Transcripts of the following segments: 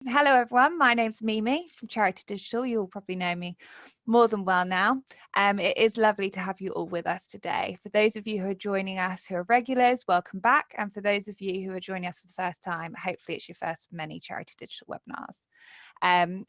Hello everyone, my name's Mimi from Charity Digital. You'll probably know me more than well now. It is lovely to have you all with us today. For those of you who are joining us who are regulars, welcome back. And for those of you who are joining us for the first time, hopefully it's your first of many Charity Digital webinars.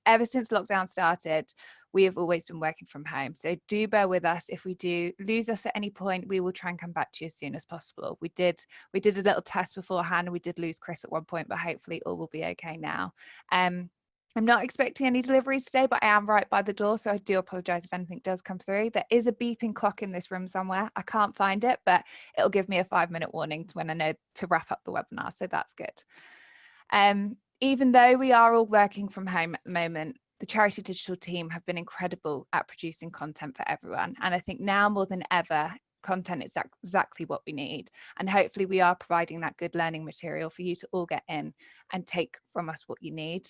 Ever since lockdown started, we have always been working from home. So do bear with us. If we do lose us at any point, we will try and come back to you as soon as possible. We did a little test beforehand and we did lose Chris at one point, but hopefully all will be okay now. I'm not expecting any deliveries today, but I am right by the door. So I do apologize if anything does come through. There is a beeping clock in this room somewhere. I can't find it, but it'll give me a 5-minute warning to when I know to wrap up the webinar. So that's good. Even though we are all working from home at the moment, the Charity Digital team have been incredible at producing content for everyone. And I think now more than ever, content is exactly what we need. And hopefully we are providing that good learning material for you to all get in and take from us what you need.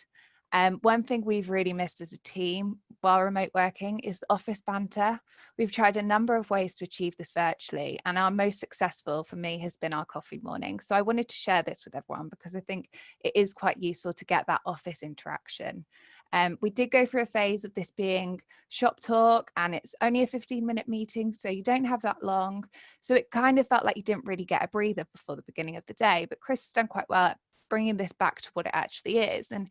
One thing we've really missed as a team while remote working is the office banter. We've tried a number of ways to achieve this virtually, and our most successful for me has been our coffee morning. So I wanted to share this with everyone because I think it is quite useful to get that office interaction. We did go through a phase of this being shop talk, and it's only a 15-minute meeting, so you don't have that long. So it kind of felt like you didn't really get a breather before the beginning of the day, but Chris has done quite well at bringing this back to what it actually is. And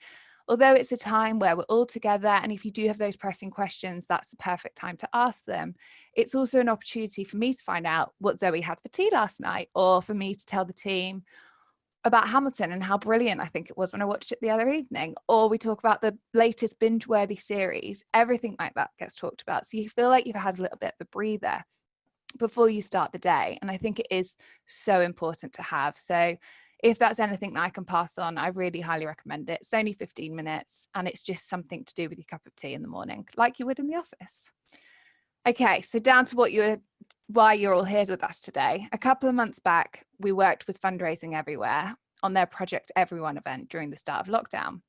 although it's a time where we're all together, and if you do have those pressing questions, that's the perfect time to ask them. It's also an opportunity for me to find out what Zoe had for tea last night, or for me to tell the team about Hamilton and how brilliant I think it was when I watched it the other evening, or we talk about the latest binge-worthy series. Everything like that gets talked about. So you feel like you've had a little bit of a breather before you start the day. And I think it is so important to have. So if that's anything that I can pass on, I really highly recommend it. It's only 15 minutes and it's just something to do with your cup of tea in the morning, like you would in the office. Okay, so down to why you're all here with us today. A couple of months back, we worked with Fundraising Everywhere on their Project Everyone event during the start of lockdown.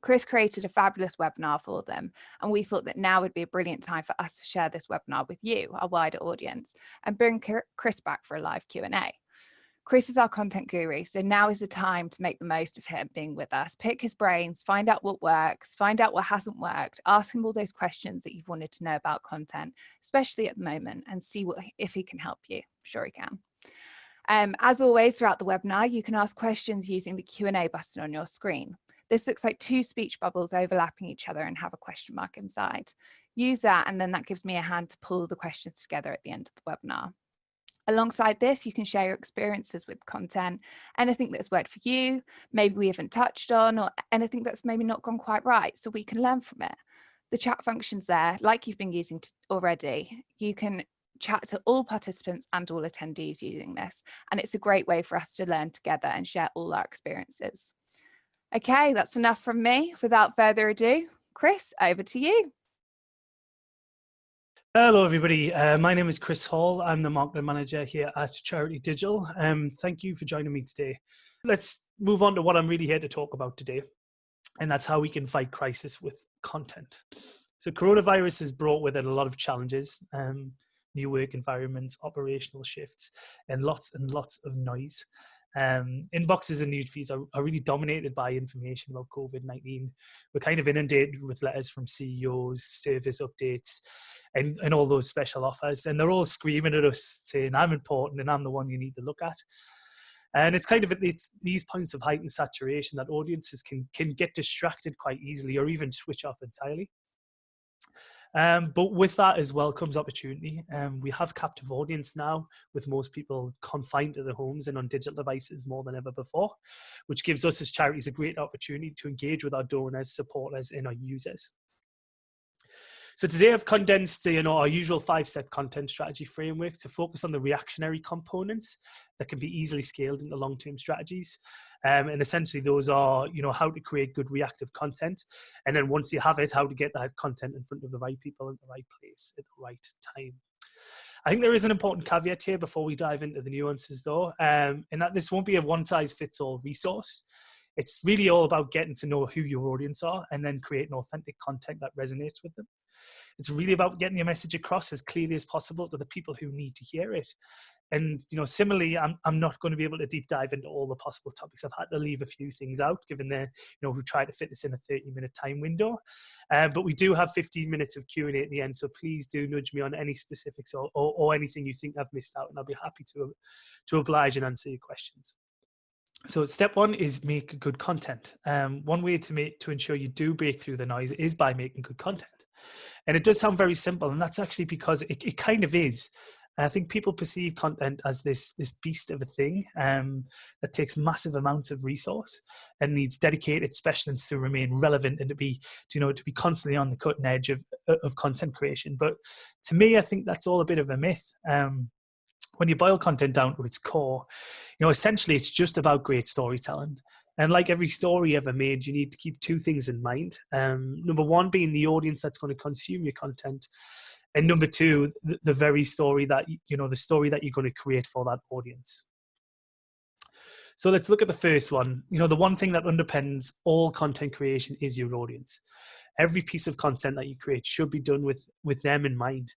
Chris created a fabulous webinar for them, and we thought that now would be a brilliant time for us to share this webinar with you, our wider audience, and bring Chris back for a live Q&A. Chris is our content guru, so now is the time to make the most of him being with us. Pick his brains, find out what works, find out what hasn't worked, ask him all those questions that you've wanted to know about content, especially at the moment, and see if he can help you. I'm sure he can. As always, throughout the webinar, you can ask questions using the Q&A button on your screen. This looks like two speech bubbles overlapping each other and have a question mark inside. Use that, and then that gives me a hand to pull the questions together at the end of the webinar. Alongside this, you can share your experiences with content, anything that's worked for you, maybe we haven't touched on, or anything that's maybe not gone quite right, so we can learn from it. The chat function's there, like you've been using already. You can chat to all participants and all attendees using this, and it's a great way for us to learn together and share all our experiences. Okay, that's enough from me. Without further ado, Chris, over to you. Hello everybody, my name is Chris Hall. I'm the marketing manager here at Charity Digital. Thank you for joining me today. Let's move on to what I'm really here to talk about today, and that's how we can fight crisis with content. So coronavirus has brought with it a lot of challenges, new work environments, operational shifts, and lots of noise. Inboxes and news feeds are really dominated by information about COVID-19. We're kind of inundated with letters from CEOs, service updates, and all those special offers. And they're all screaming at us saying, I'm important and I'm the one you need to look at. And it's kind of it's these points of heightened saturation that audiences can get distracted quite easily or even switch off entirely. But with that as well comes opportunity. We have captive audience now, with most people confined to their homes and on digital devices more than ever before, which gives us as charities a great opportunity to engage with our donors, supporters, and our users. So today I've condensed our usual 5-step content strategy framework to focus on the reactionary components that can be easily scaled into long-term strategies. And essentially those are, how to create good reactive content. And then once you have it, how to get that content in front of the right people in the right place at the right time. I think there is an important caveat here before we dive into the nuances though, and that this won't be a one-size-fits-all resource. It's really all about getting to know who your audience are and then creating authentic content that resonates with them. It's really about getting your message across as clearly as possible to the people who need to hear it. And, similarly, I'm not going to be able to deep dive into all the possible topics. I've had to leave a few things out, given we try to fit this in a 30-minute time window. But we do have 15 minutes of Q&A at the end, so please do nudge me on any specifics or anything you think I've missed out, and I'll be happy to oblige and answer your questions. So step one is make good content. One way to ensure you do break through the noise is by making good content. And it does sound very simple, and that's actually because it kind of is. I think people perceive content as this beast of a thing that takes massive amounts of resource and needs dedicated specialists to remain relevant and to be constantly on the cutting edge of content creation. But to me, I think that's all a bit of a myth. When you boil content down to its core, essentially it's just about great storytelling. And like every story ever made, you need to keep two things in mind. Number one being the audience that's going to consume your content. And number two, the very story that, the story that you're going to create for that audience. So let's look at the first one. The one thing that underpins all content creation is your audience. Every piece of content that you create should be done with them in mind.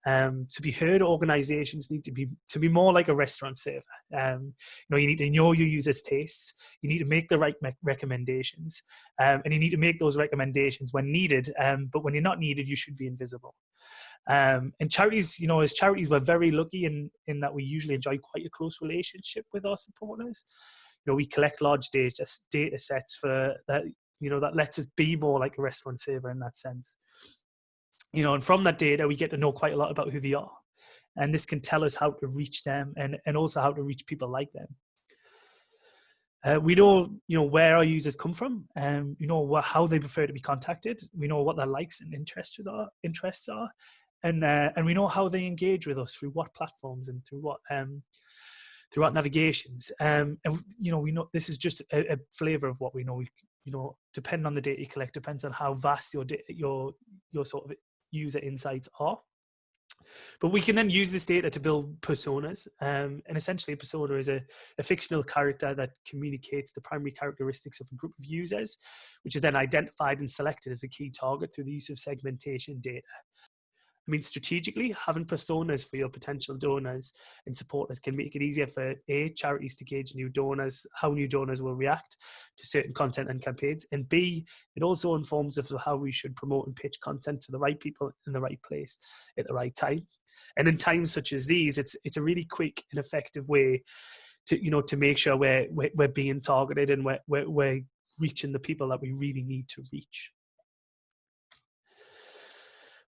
To be heard, organizations need to be more like a restaurant server. You need to know your users' tastes. You need to make the right recommendations, and you need to make those recommendations when needed. But when you're not needed, you should be invisible. And charities, as charities, we're very lucky in that we usually enjoy quite a close relationship with our supporters. We collect large data sets for that. That lets us be more like a restaurant server in that sense. And from that data, we get to know quite a lot about who they are. And this can tell us how to reach them and also how to reach people like them. We know, where our users come from, how they prefer to be contacted. We know what their likes and interests are. And we know how they engage with us through what platforms and through what navigations. And we know this is just a flavor of what we know. Depending on the data you collect, depends on how vast your sort of user insights are. But we can then use this data to build personas. And essentially a persona is a fictional character that communicates the primary characteristics of a group of users, which is then identified and selected as a key target through the use of segmentation data. Strategically, having personas for your potential donors and supporters can make it easier for A, charities to gauge new donors, how new donors will react to certain content and campaigns, and B, it also informs us of how we should promote and pitch content to the right people in the right place at the right time. And in times such as these, it's a really quick and effective way to make sure we're being targeted and we're reaching the people that we really need to reach.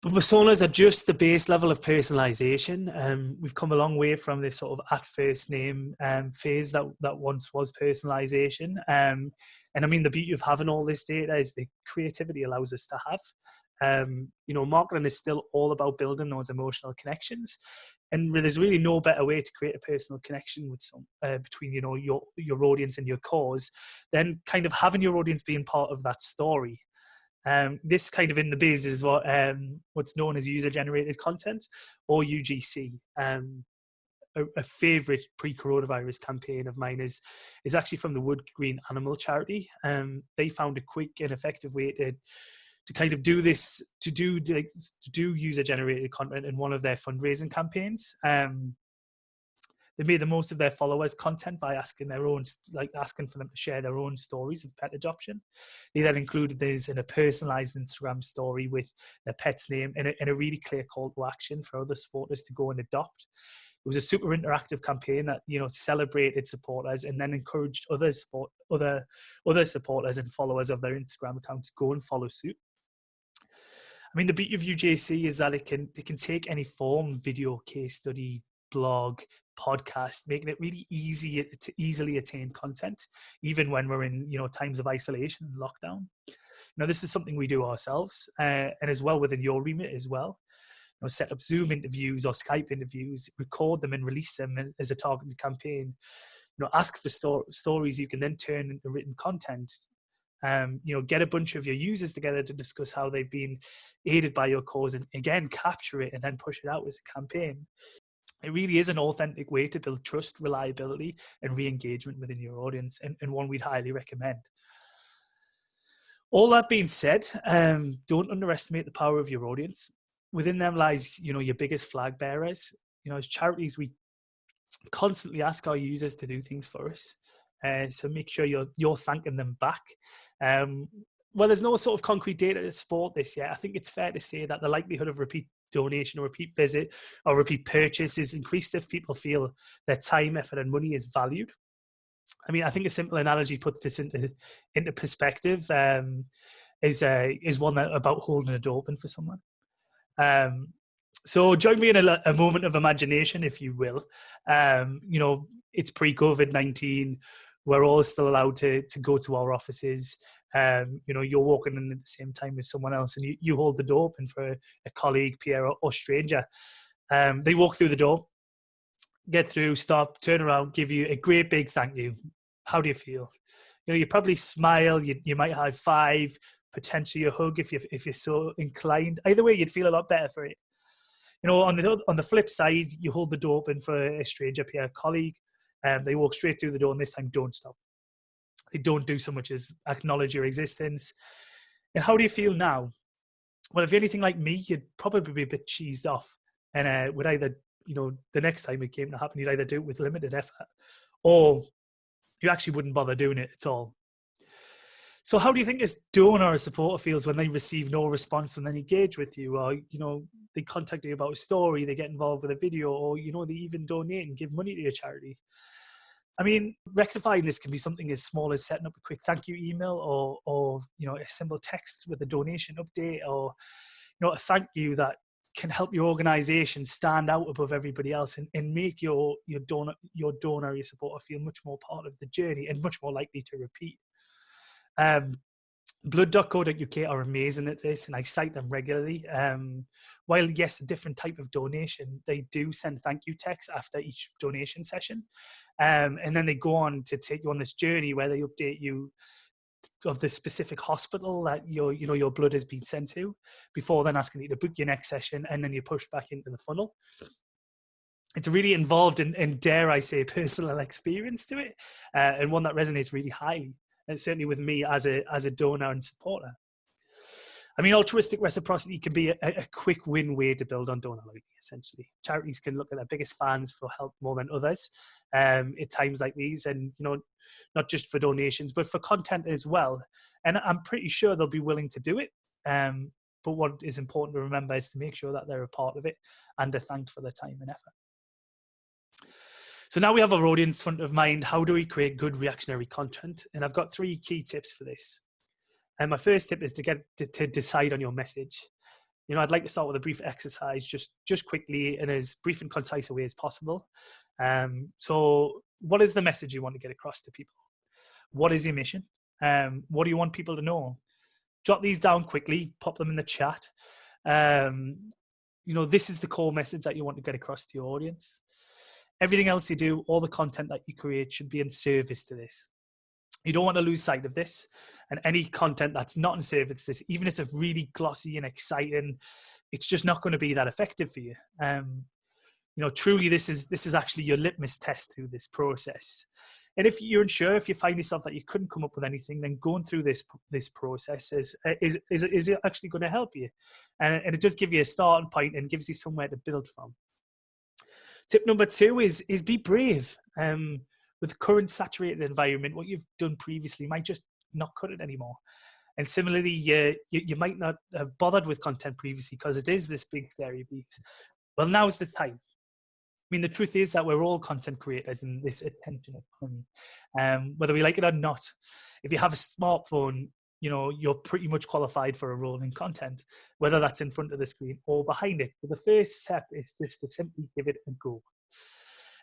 But personas are just the base level of personalization. We've come a long way from this sort of at first name phase that once was personalization. And the beauty of having all this data is the creativity allows us to have. Marketing is still all about building those emotional connections. And there's really no better way to create a personal connection with between your audience and your cause than kind of having your audience being part of that story. This kind of in the biz is what's known as user-generated content, or UGC. A favorite pre-coronavirus campaign of mine is actually from the Wood Green Animal Charity. They found a quick and effective way to kind of do this, to do user-generated content in one of their fundraising campaigns. They made the most of their followers' content by asking for them to share their own stories of pet adoption. They then included these in a personalized Instagram story with their pet's name and a really clear call to action for other supporters to go and adopt. It was a super interactive campaign that celebrated supporters and then encouraged other supporters and followers of their Instagram account to go and follow suit. The beauty of UGC is that it can take any form: video, case study, blog, podcast, making it really easy to easily attain content, even when we're in times of isolation and lockdown. This is something we do ourselves, and as well within your remit as well. Set up Zoom interviews or Skype interviews, record them and release them as a targeted campaign. Ask for stories you can then turn into written content. Get a bunch of your users together to discuss how they've been aided by your cause, and again capture it and then push it out as a campaign. It really is an authentic way to build trust, reliability, and re-engagement within your audience, and one we'd highly recommend. All that being said, don't underestimate the power of your audience. within them lies, your biggest flag bearers. As charities, we constantly ask our users to do things for us. So make sure you're thanking them back. Well, there's no sort of concrete data to support this yet. I think it's fair to say that the likelihood of repeat donation or repeat visit or repeat purchase is increased if people feel their time, effort, and money is valued. I mean, I think a simple analogy puts this into perspective. Is one about holding a door open for someone. So join me in a moment of imagination, if you will. It's pre-COVID-19. We're all still allowed to go to our offices. You're walking in at the same time as someone else, and you hold the door open for a colleague, peer, or stranger. They walk through the door, get through, stop, turn around, give you a great big thank you. How do you feel? You probably smile. You might high five, potentially a hug if you're so inclined. Either way, you'd feel a lot better for it. On the flip side, you hold the door open for a stranger, peer, colleague. They walk straight through the door, and this time don't stop. They don't do so much as acknowledge your existence. And how do you feel now? Well, if you're anything like me, you'd probably be a bit cheesed off, and would either, the next time it came to happen, you'd either do it with limited effort, or you actually wouldn't bother doing it at all. So how do you think this donor or supporter feels when they receive no response when they engage with you, or, they contact you about a story, they get involved with a video, or, they even donate and give money to your charity? I mean, rectifying this can be something as small as setting up a quick thank you email, or a simple text with a donation update, or, a thank you that can help your organization stand out above everybody else and make your donor, your supporter feel much more part of the journey and much more likely to repeat. Blood.co.uk are amazing at this, and I cite them regularly. While, yes, a different type of donation, they do send thank you texts after each donation session. And then they go on to take you on this journey where they update you of the specific hospital that your blood has been sent to, before then asking you to book your next session, and then you push back into the funnel. It's a really involved and dare I say, personal experience to it, and one that resonates really highly, and certainly with me as a donor and supporter. I mean, altruistic reciprocity can be a quick win way to build on donor loyalty, essentially. Charities can look at their biggest fans for help more than others at times like these, and, not just for donations, but for content as well. And I'm pretty sure they'll be willing to do it. But what is important to remember is to make sure that they're a part of it and they're thanked for their time and effort. So now we have our audience front of mind. How do we create good reactionary content? And I've got 3 key tips for this. And my first tip is to decide on your message. I'd like to start with a brief exercise, just quickly, in as brief and concise a way as possible. So what is the message you want to get across to people? What is your mission? What do you want people to know? Jot these down quickly, pop them in the chat. This is the core message that you want to get across to your audience. Everything else you do, all the content that you create, should be in service to this. You don't want to lose sight of this, and any content that's not in service to this, even if it's really glossy and exciting, it's just not going to be that effective for you. Truly, this is actually your litmus test through this process. And if you're unsure, if you find yourself that you couldn't come up with anything, then going through this process is actually going to help you, and it does give you a starting point and gives you somewhere to build from. Tip number 2 is be brave. With the current saturated environment, what you've done previously might just not cut it anymore. And similarly, you might not have bothered with content previously because it is this big scary beast. Well, now's the time. I mean, the truth is that we're all content creators in this attention economy. Whether we like it or not, if you have a smartphone, you're pretty much qualified for a role in content, whether that's in front of the screen or behind it. But the first step is just to simply give it a go.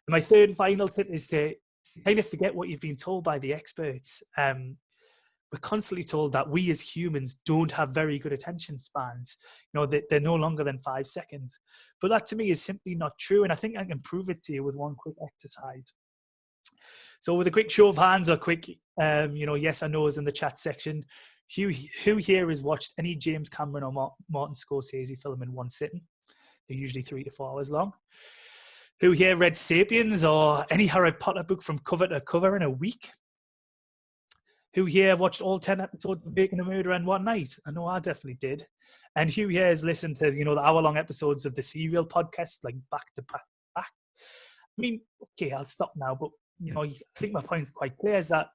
And my third and final tip is to kind of forget what you've been told by the experts. We're constantly told that we as humans don't have very good attention spans. They're no longer than 5 seconds. But that to me is simply not true. And I think I can prove it to you with one quick exercise. So with a quick show of hands or quick, yes or no's in the chat section, who here has watched any James Cameron or Martin Scorsese film in one sitting? They're usually 3 to 4 hours long. Who here read Sapiens or any Harry Potter book from cover to cover in a week? Who here watched all 10 episodes of Making a Murderer in one night? I know I definitely did. And who here has listened to, the hour-long episodes of the Serial podcast, like back to back? I mean, okay, I'll stop now, but, I think my point is quite clear, is that,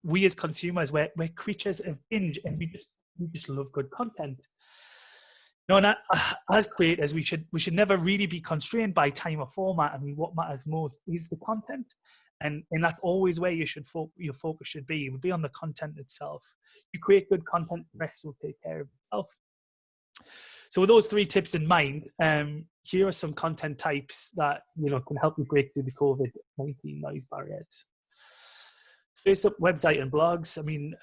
we as consumers, we're creatures of binge, and we just love good content. And as creators, we should never really be constrained by time or format. I mean, what matters most is the content, and that's always where your focus should be. It would be on the content itself. You create good content, the rest will take care of itself. So with those 3 tips in mind, here are some content types that can help you break through the COVID-19 noise barriers. First up, website and blogs. I mean,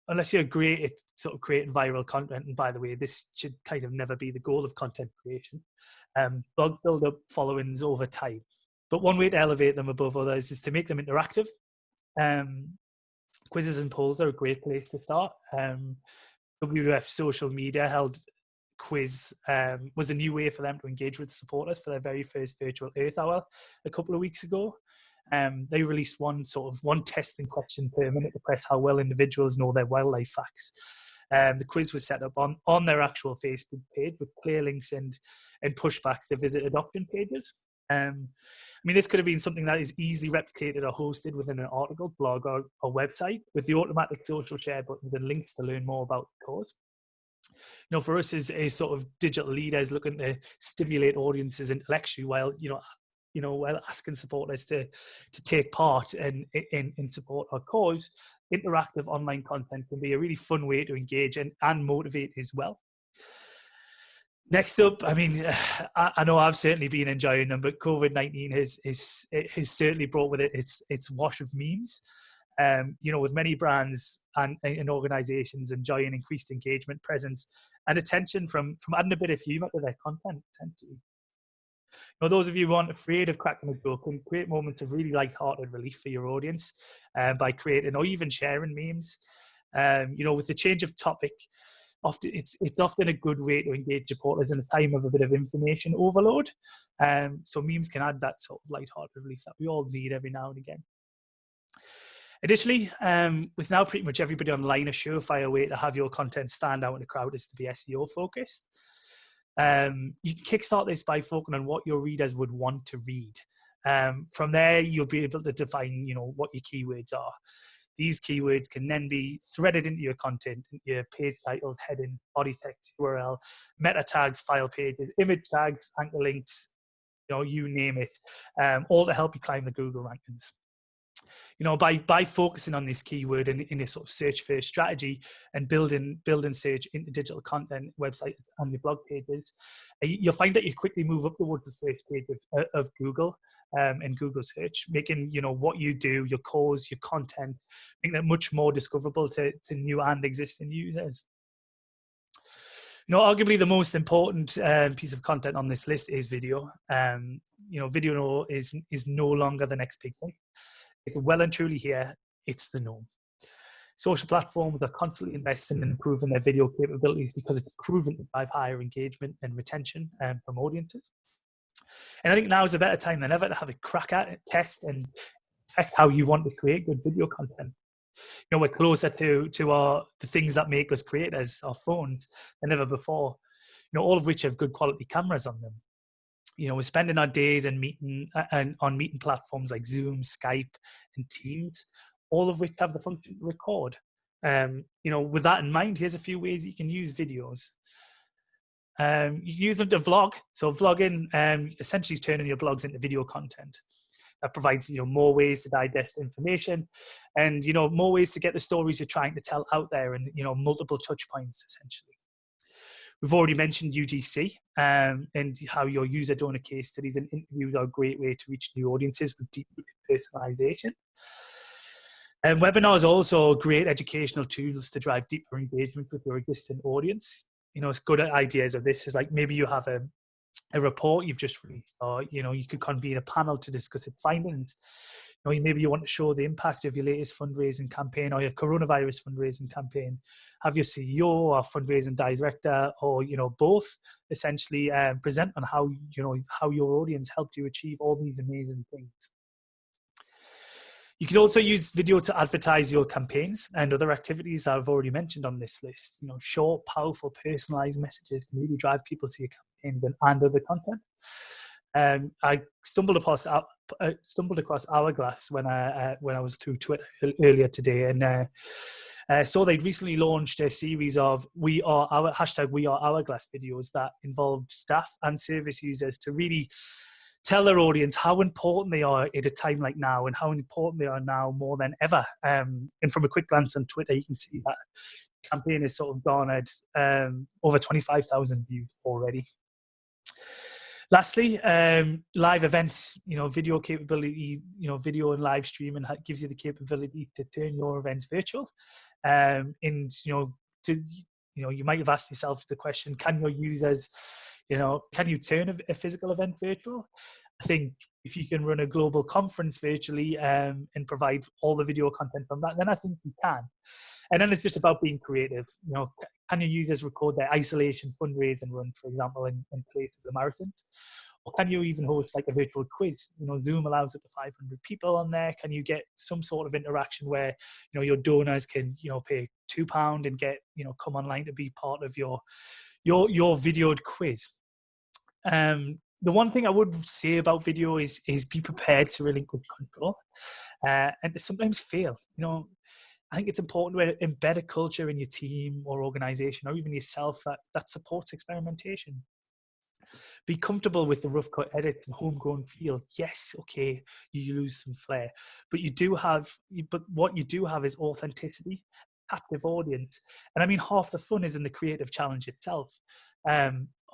unless you're great at sort of creating viral content, and by the way, this should kind of never be the goal of content creation, blog build up followings over time. But one way to elevate them above others is to make them interactive. Quizzes and polls are a great place to start. WWF Social Media held quiz was a new way for them to engage with supporters for their very first virtual Earth Hour a couple of weeks ago. They released one testing question per minute to test how well individuals know their wildlife facts. The quiz was set up on their actual Facebook page with clear links and pushbacks to visit adoption pages. I mean, this could have been something that is easily replicated or hosted within an article, blog, or website with the automatic social share buttons and links to learn more about the cause. For us as sort of digital leaders looking to stimulate audiences intellectually while asking supporters to take part in support our cause, interactive online content can be a really fun way to engage and motivate as well. Next up, I mean, I know I've certainly been enjoying them, but COVID-19 has certainly brought with it its wash of memes. With many brands and organizations enjoying increased engagement, presence, and attention from adding a bit of humor to their content, essentially. Those of you who aren't afraid of cracking a joke can create moments of really light-hearted relief for your audience by creating or even sharing memes. With the change of topic, it's often a good way to engage supporters in a time of a bit of information overload. So memes can add that sort of light-hearted relief that we all need every now and again. Additionally, with now pretty much everybody online, a surefire way to have your content stand out in a crowd is to be SEO focused. You can kickstart this by focusing on what your readers would want to read. From there, you'll be able to define, what your keywords are. These keywords can then be threaded into your content, into your page title, heading, body text, URL, meta tags, file pages, image tags, anchor links, you name it, all to help you climb the Google rankings. By focusing on this keyword in this sort of search first strategy and building search into digital content, websites and your blog pages, you'll find that you quickly move up towards the first page of Google and Google search, making, what you do, your cause, your content, making it much more discoverable to new and existing users. Arguably the most important piece of content on this list is video. Video is no longer the next big thing. It's well and truly here, it's the norm. Social platforms are constantly investing in improving their video capabilities because it's proven to drive higher engagement and retention from audiences. And I think now is a better time than ever to have a crack at it, test and check how you want to create good video content. We're closer to the things that make us creators, our phones, than ever before, all of which have good quality cameras on them. We're spending our days on meeting platforms like Zoom, Skype, and Teams, all of which have the function to record. With that in mind, here's a few ways you can use videos. You can use them to vlog. So vlogging essentially is turning your blogs into video content. That provides more ways to digest information, and more ways to get the stories you're trying to tell out there, and multiple touch points essentially. We've already mentioned UGC and how your user donor case studies and interviews are a great way to reach new audiences with deep personalization. And webinars are also great educational tools to drive deeper engagement with your existing audience. It's good ideas of this is like maybe you have a report you've just released, or you could convene a panel to discuss its findings. Maybe you want to show the impact of your latest fundraising campaign or your coronavirus fundraising campaign. Have your CEO or fundraising director, or both, essentially present on how your audience helped you achieve all these amazing things. You can also use video to advertise your campaigns and other activities that I've already mentioned on this list. Short, powerful, personalized messages can really drive people to your campaigns and other content. I stumbled across Hourglass when I was through Twitter earlier today, and saw they'd recently launched a series of We Are Hourglass videos that involved staff and service users to really tell their audience how important they are at a time like now, and how important they are now more than ever. And from a quick glance on Twitter, you can see that campaign has sort of garnered over 25,000 views already. Lastly, live events, video capability, video and live streaming gives you the capability to turn your events virtual. You might have asked yourself the question, can your users, can you turn a physical event virtual? I think if you can run a global conference virtually and provide all the video content from that, then I think you can. And then it's just about being creative. Can your users record their isolation fundraising run, for example, in places of marathons? Or can you even host like a virtual quiz? Zoom allows up to 500 people on there. Can you get some sort of interaction where, your donors can, pay £2 and get, come online to be part of your videoed quiz? The one thing I would say about video is be prepared to relinquish control and to sometimes fail. I think it's important to embed a culture in your team or organization, or even yourself, that supports experimentation. Be comfortable with the rough cut edits and homegrown feel. Yes, okay, you lose some flair, but what you do have is authenticity, captive audience. And I mean, half the fun is in the creative challenge itself.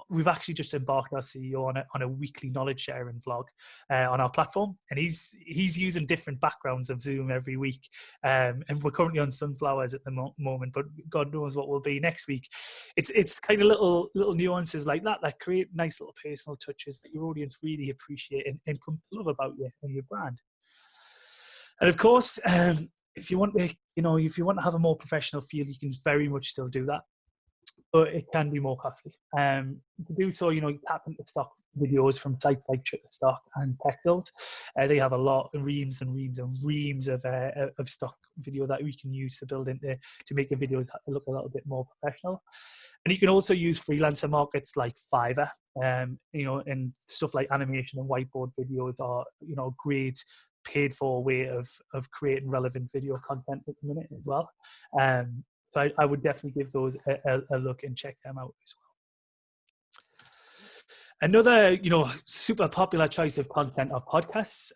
We've actually just embarked our CEO on a weekly knowledge sharing vlog on our platform, and he's using different backgrounds of Zoom every week. And we're currently on sunflowers at the moment, but God knows what will be next week. It's kind of little nuances like that create nice little personal touches that your audience really appreciate and come to love about you and your brand. And of course, if you want to have a more professional feel, you can very much still do that, but it can be more costly. To do so, tap into stock videos from sites like Shutterstock and Pexels. They have a lot, reams and reams and reams of stock video that we can use to make a video look a little bit more professional. And you can also use freelancer markets like Fiverr, and stuff like animation and whiteboard videos are, great paid for way of creating relevant video content at the minute as well. So I would definitely give those a look and check them out as well. Another, super popular choice of content are podcasts.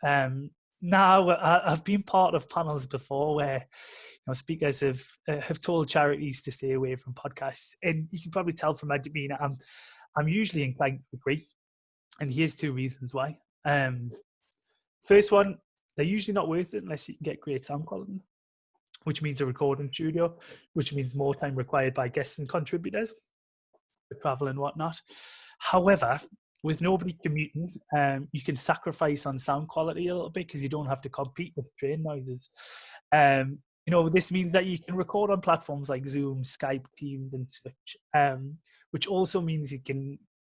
Now, I've been part of panels before where, speakers have told charities to stay away from podcasts, and you can probably tell from my demeanour, I'm usually inclined to agree, and here's two reasons why. First one, they're usually not worth it unless you can get great sound quality, which means a recording studio, which means more time required by guests and contributors for travel and whatnot. However, with nobody commuting, you can sacrifice on sound quality a little bit because you don't have to compete with train noises. This means that you can record on platforms like Zoom, Skype, Teams, and such, which also means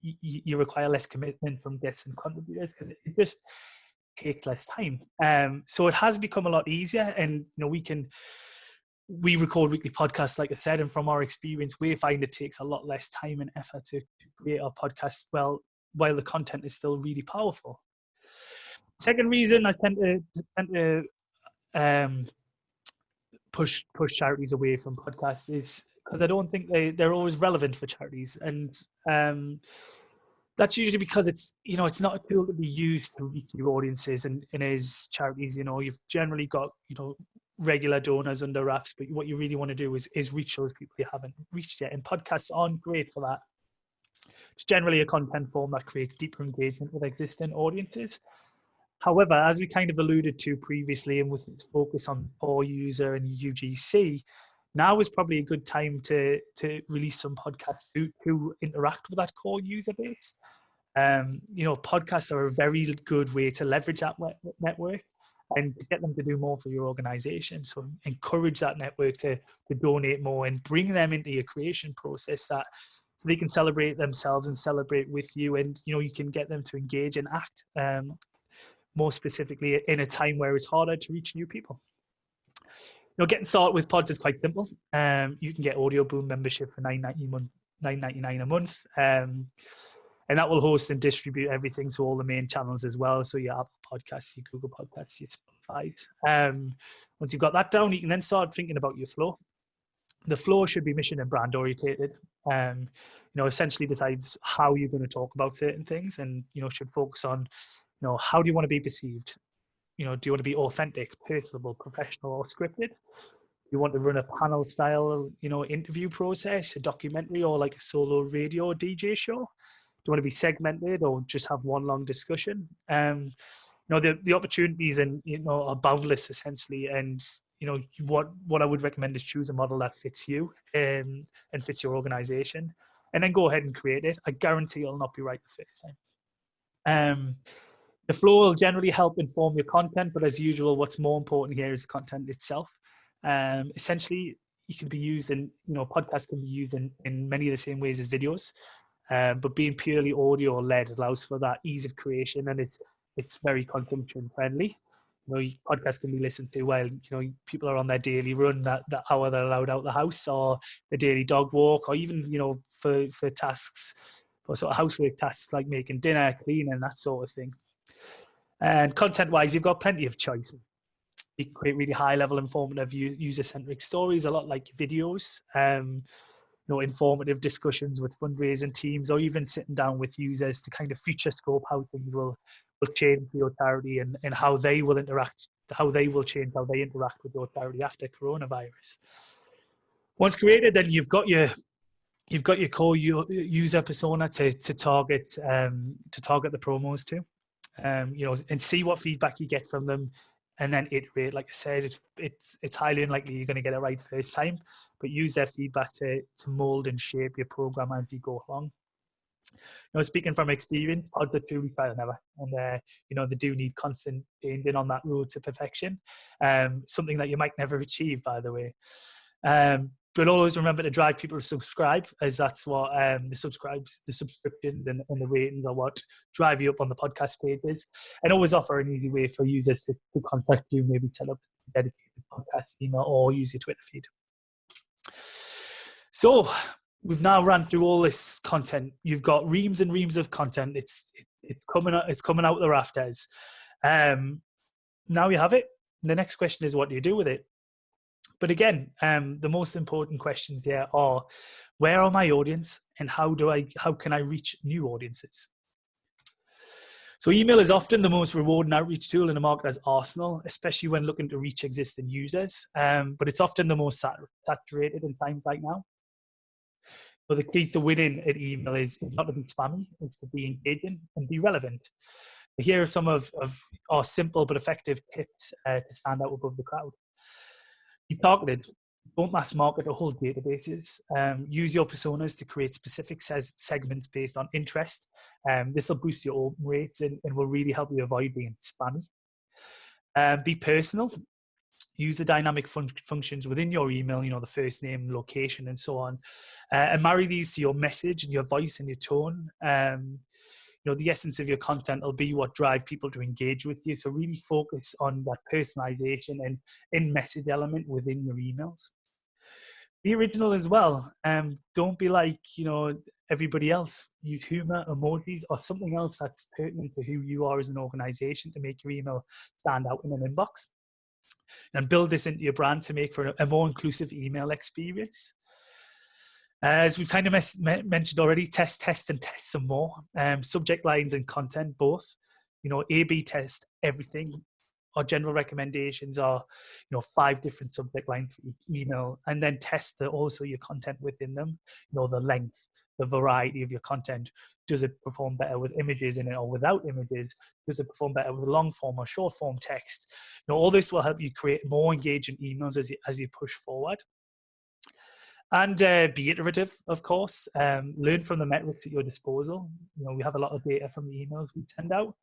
you require less commitment from guests and contributors because it just takes less time. So it has become a lot easier, and we record weekly podcasts, like I said, and from our experience, we find it takes a lot less time and effort to create our podcast while the content is still really powerful. Second reason I tend to push charities away from podcasts is because I don't think they're always relevant for charities, and that's usually because it's not a tool to be used to reach your audiences, and as charities, you've generally got regular donors under wraps, but what you really want to do is reach those people you haven't reached yet, and podcasts aren't great for that. It's generally a content form that creates deeper engagement with existing audiences. However, as we kind of alluded to previously, and with its focus on core user and UGC, now is probably a good time to release some podcasts to interact with that core user base. Podcasts are a very good way to leverage that network and to get them to do more for your organization. So encourage that network to donate more and bring them into your creation process, so they can celebrate themselves and celebrate with you, and you can get them to engage and act. more specifically in a time where it's harder to reach new people. Getting started with pods is quite simple. You can get Audio Boom membership for $9.99 a month. And that will host and distribute everything to all the main channels as well. So your Apple Podcasts, your Google Podcasts, your Spotify. Once you've got that down, you can then start thinking about your flow. The flow should be mission and brand orientated. Essentially decides how you're going to talk about certain things, and should focus on, how do you want to be perceived? Do you want to be authentic, personable, professional, or scripted? You want to run a panel style, interview process, a documentary, or like a solo radio DJ show? Do you want to be segmented or just have one long discussion? The opportunities are boundless essentially, and what I would recommend is choose a model that fits you and fits your organization, and then go ahead and create it. I guarantee it'll not be right the first time. The flow will generally help inform your content, but as usual, what's more important here is the content itself. Essentially, you can be used in, podcasts can be used in many of the same ways as videos, but being purely audio led allows for that ease of creation, and it's very consumption friendly. Podcasts can be listened to while people are on their daily run, that hour they're allowed out the house, or the daily dog walk, or even for tasks, for sort of housework tasks like making dinner, cleaning, that sort of thing. And content-wise, you've got plenty of choice. You can create really high-level, informative, user-centric stories, a lot like videos. Informative discussions with fundraising teams, or even sitting down with users to kind of future scope how things will change for your charity, and how they will interact, how they will change how they interact with your charity after coronavirus. Once created, then you've got your core user persona to target the promos to. And see what feedback you get from them, and then iterate. Like I said, it's highly unlikely you're going to get it right first time, but use their feedback to mold and shape your program as you go along. Speaking from experience, pods are truly trial and error, and they do need constant changing on that road to perfection. Something that you might never achieve, by the way. But always remember to drive people to subscribe, as that's what the subscription and the ratings are what drive you up on the podcast pages. And always offer an easy way for users to contact you, maybe set up a dedicated podcast email or use your Twitter feed. So we've now ran through all this content. You've got reams and reams of content. It's coming out the rafters. Now you have it. The next question is, what do you do with it? But again, the most important questions here are, where are my audience, and how can I reach new audiences? So email is often the most rewarding outreach tool in a marketer's arsenal, especially when looking to reach existing users. But it's often the most saturated in times like now. So the key to winning at email is not to be spammy, it's to be engaging and be relevant. Here are some of our simple but effective tips to stand out above the crowd. Be targeted. Don't mass market or whole databases. Use your personas to create specific segments based on interest. This will boost your open rates and will really help you avoid being spammy. Be personal. Use the dynamic functions within your email, the first name, location, and so on. And marry these to your message and your voice and your tone. The essence of your content will be what drive people to engage with you. So really focus on that personalization and in-message element within your emails. Be original as well. Don't be like, everybody else. Use humor, emojis, or something else that's pertinent to who you are as an organization to make your email stand out in an inbox. And build this into your brand to make for a more inclusive email experience. As we've kind of mentioned already, test and test some more. Subject lines and content both. A/B test everything. Our general recommendations are, 5 different subject lines for each email, and then test also your content within them. The length, the variety of your content. Does it perform better with images in it or without images? Does it perform better with long form or short form text? All this will help you create more engaging emails as you push forward. And be iterative, of course. Learn from the metrics at your disposal. We have a lot of data from the emails we send out.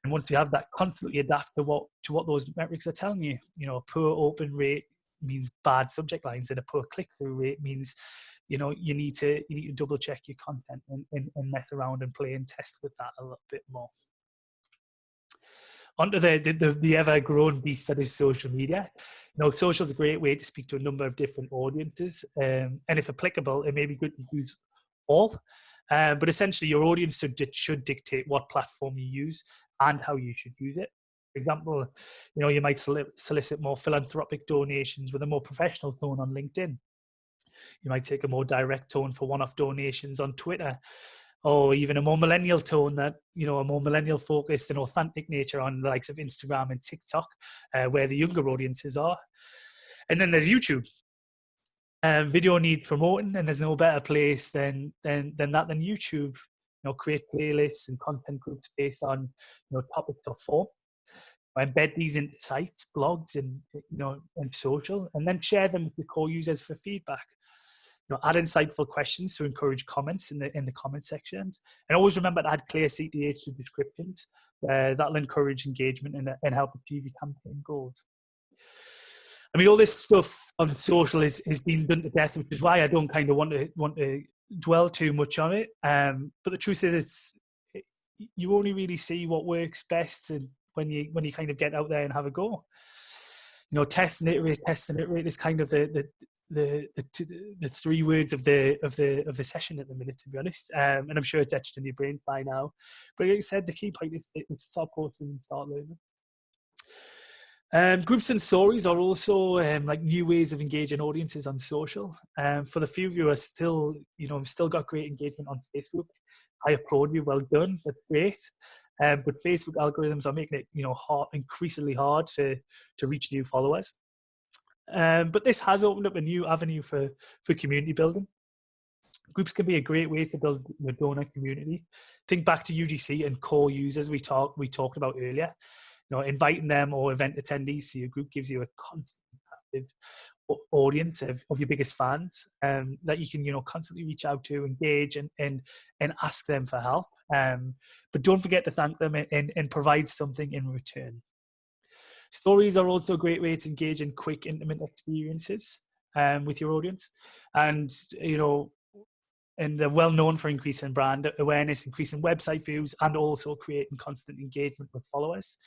And once you have that, constantly adapt to what those metrics are telling you. A poor open rate means bad subject lines, and a poor click-through rate means, you need to double check your content and mess around and play and test with that a little bit more. onto the ever-growing beast that is social media. Social is a great way to speak to a number of different audiences, and if applicable, it may be good to use all. But essentially, your audience should dictate what platform you use and how you should use it. For example, you might solicit more philanthropic donations with a more professional tone on LinkedIn. You might take a more direct tone for one-off donations on Twitter, or even a more millennial tone a more millennial focused and authentic nature on the likes of Instagram and TikTok, where the younger audiences are. And then there's YouTube. Video needs promoting, and there's no better place than YouTube. Create playlists and content groups based on topics or form. Embed these into sites, blogs, and and social, and then share them with the core users for feedback. Add insightful questions to encourage comments in the comment sections, and always remember to add clear CTH to descriptions. That'll encourage engagement and help achieve your campaign goals. I mean, all this stuff on social is being done to death, which is why I don't kind of want to dwell too much on it. But the truth is, you only really see what works best, and when you kind of get out there and have a go. Test and iterate is kind of the three words of the session at the minute, to be honest. And I'm sure it's etched in your brain by now. But like I said, the key point is to start posting and start learning. Groups and stories are also like new ways of engaging audiences on social. For the few of you who are still, have still got great engagement on Facebook, I applaud you. Well done. That's great. But Facebook algorithms are making it, increasingly hard to reach new followers. But this has opened up a new avenue for community building. Groups can be a great way to build your donor community. Think back to UGC and core users we talked about earlier. Inviting them or event attendees to your group gives you a constant active audience of your biggest fans that you can constantly reach out to, engage, and ask them for help. But don't forget to thank them and provide something in return. Stories are also a great way to engage in quick, intimate experiences with your audience, and they're well known for increasing brand awareness, increasing website views, and also creating constant engagement with followers.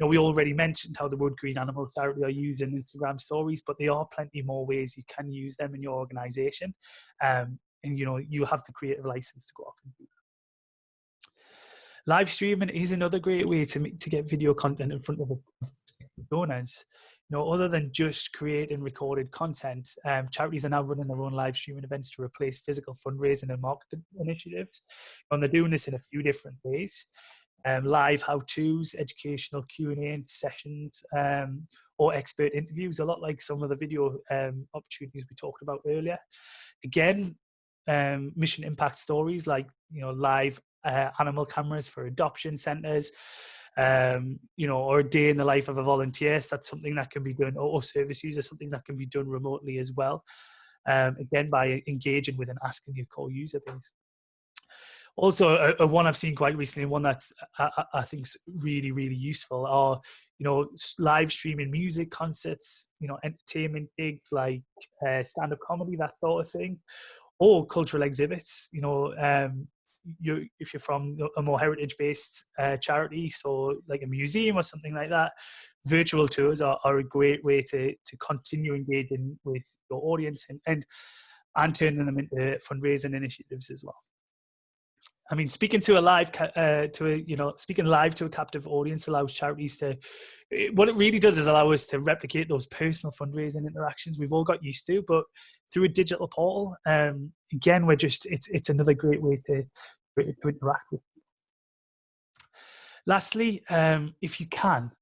We already mentioned how the Wood Green Animal Charity are using Instagram stories, but there are plenty more ways you can use them in your organization. And you have the creative license to go off and do that. Live streaming is another great way to get video content in front of donors. Other than just creating recorded content, charities are now running their own live streaming events to replace physical fundraising and marketing initiatives. And they're doing this in a few different ways. Live how-tos, educational Q&A sessions, or expert interviews, a lot like some of the video opportunities we talked about earlier. Again, mission impact stories like live animal cameras for adoption centres, or a day in the life of a volunteer. So that's something that can be done, or service user, something that can be done remotely as well. Again, by engaging with and asking your core user base. Also, a one I've seen quite recently, and one that's I think is really, really useful, are live streaming music concerts, entertainment gigs like stand-up comedy, that sort of thing, or cultural exhibits. If you're from a more heritage-based charity, so like a museum or something like that, virtual tours are a great way to continue engaging with your audience and turning them into fundraising initiatives as well. I mean, speaking live to a captive audience allows charities to. What it really does is allow us to replicate those personal fundraising interactions we've all got used to, but through a digital portal. Again, it's another great way to interact with people. Lastly, if you can,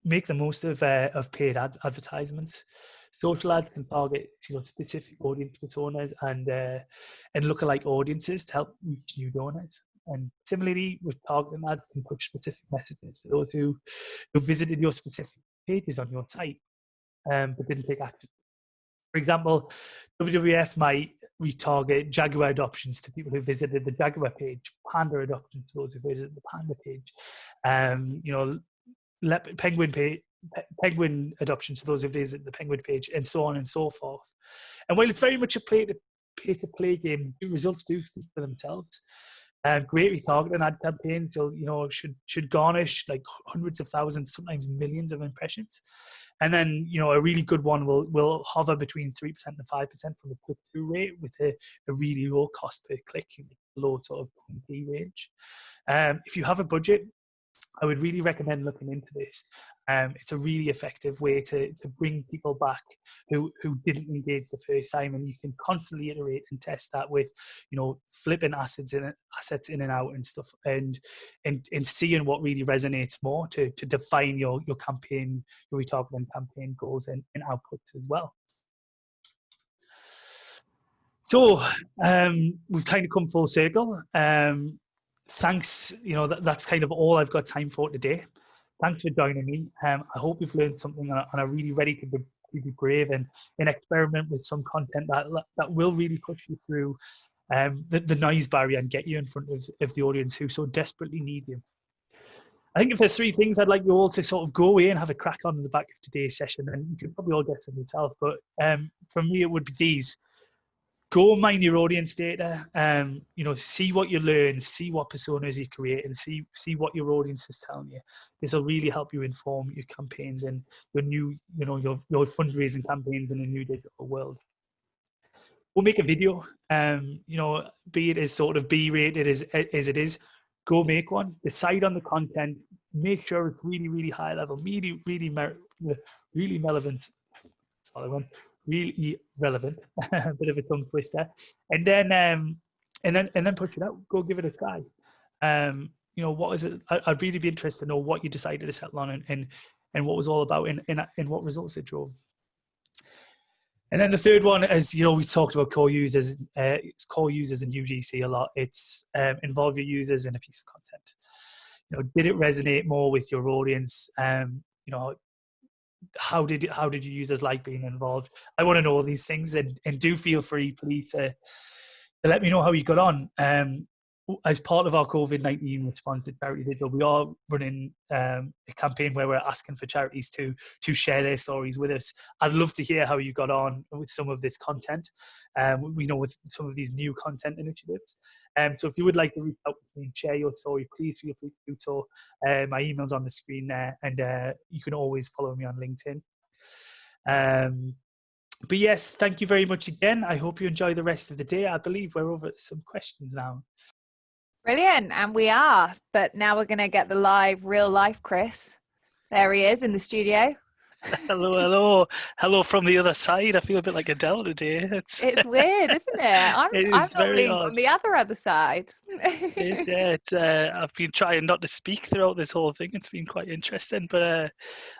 make the most of paid advertisements. Social ads can target specific audience personas and lookalike audiences to help reach new donors. And similarly, with targeting ads, can push specific messages to those who visited your specific pages on your site, but didn't take action. For example, WWF might retarget Jaguar adoptions to people who visited the Jaguar page, Panda adoptions to those who visited the Panda page, Penguin adoption to those who visit the Penguin page, and so on and so forth. And while it's very much a pay-to-play game, the results do speak for themselves. Great retargeting ad campaigns, so should garnish like hundreds of thousands, sometimes millions of impressions. And then a really good one will hover between 3% and 5% from the click-through rate, with a really low cost per click, low sort of 20p range. If you have a budget, I would really recommend looking into this. It's a really effective way to bring people back who didn't engage the first time, and you can constantly iterate and test that with, flipping assets in and out and stuff, and seeing what really resonates more to define your campaign, your retargeting campaign goals and outputs as well. So we've kind of come full circle. Thanks, that's kind of all I've got time for today. Thanks for joining me. I hope you've learned something and are really ready to be brave and experiment with some content that will really push you through the noise barrier and get you in front of the audience who so desperately need you. I think if there's 3 things I'd like you all to sort of go away and have a crack on in the back of today's session, and you could probably all get some yourself, but for me it would be these. Go mine your audience data, see what you learn, see what personas you create, and see what your audience is telling you. This will really help you inform your campaigns and your new, your fundraising campaigns in a new digital world. We'll make a video, be it as sort of B-rated as it is. Go make one, decide on the content, make sure it's really, really high level, really relevant. That's all I want. Really relevant, a bit of a tongue twister, and then push it out. Go give it a try. What is it? I'd really be interested to know what you decided to settle on and what was all about and what results it drove. And then the third one, as we talked about core users. It's core users in UGC a lot. It's involve your users in a piece of content. Did it resonate more with your audience? How did your users like being involved? I want to know all these things, and do feel free, please, to let me know how you got on. As part of our COVID-19 response to Charity Digital, we are running a campaign where we're asking for charities to share their stories with us. I'd love to hear how you got on with some of this content. With some of these new content initiatives. So if you would like to reach out and share your story, please feel free to do so. My email's on the screen there, and you can always follow me on LinkedIn. But yes, thank you very much again. I hope you enjoy the rest of the day. I believe we're over some questions now. Brilliant, and we are. But now we're going to get the real life Chris. There he is in the studio. Hello from the other side. I feel a bit like Adele today. It's weird, isn't it? I'm normally on the other side. I've been trying not to speak throughout this whole thing. It's been quite interesting, but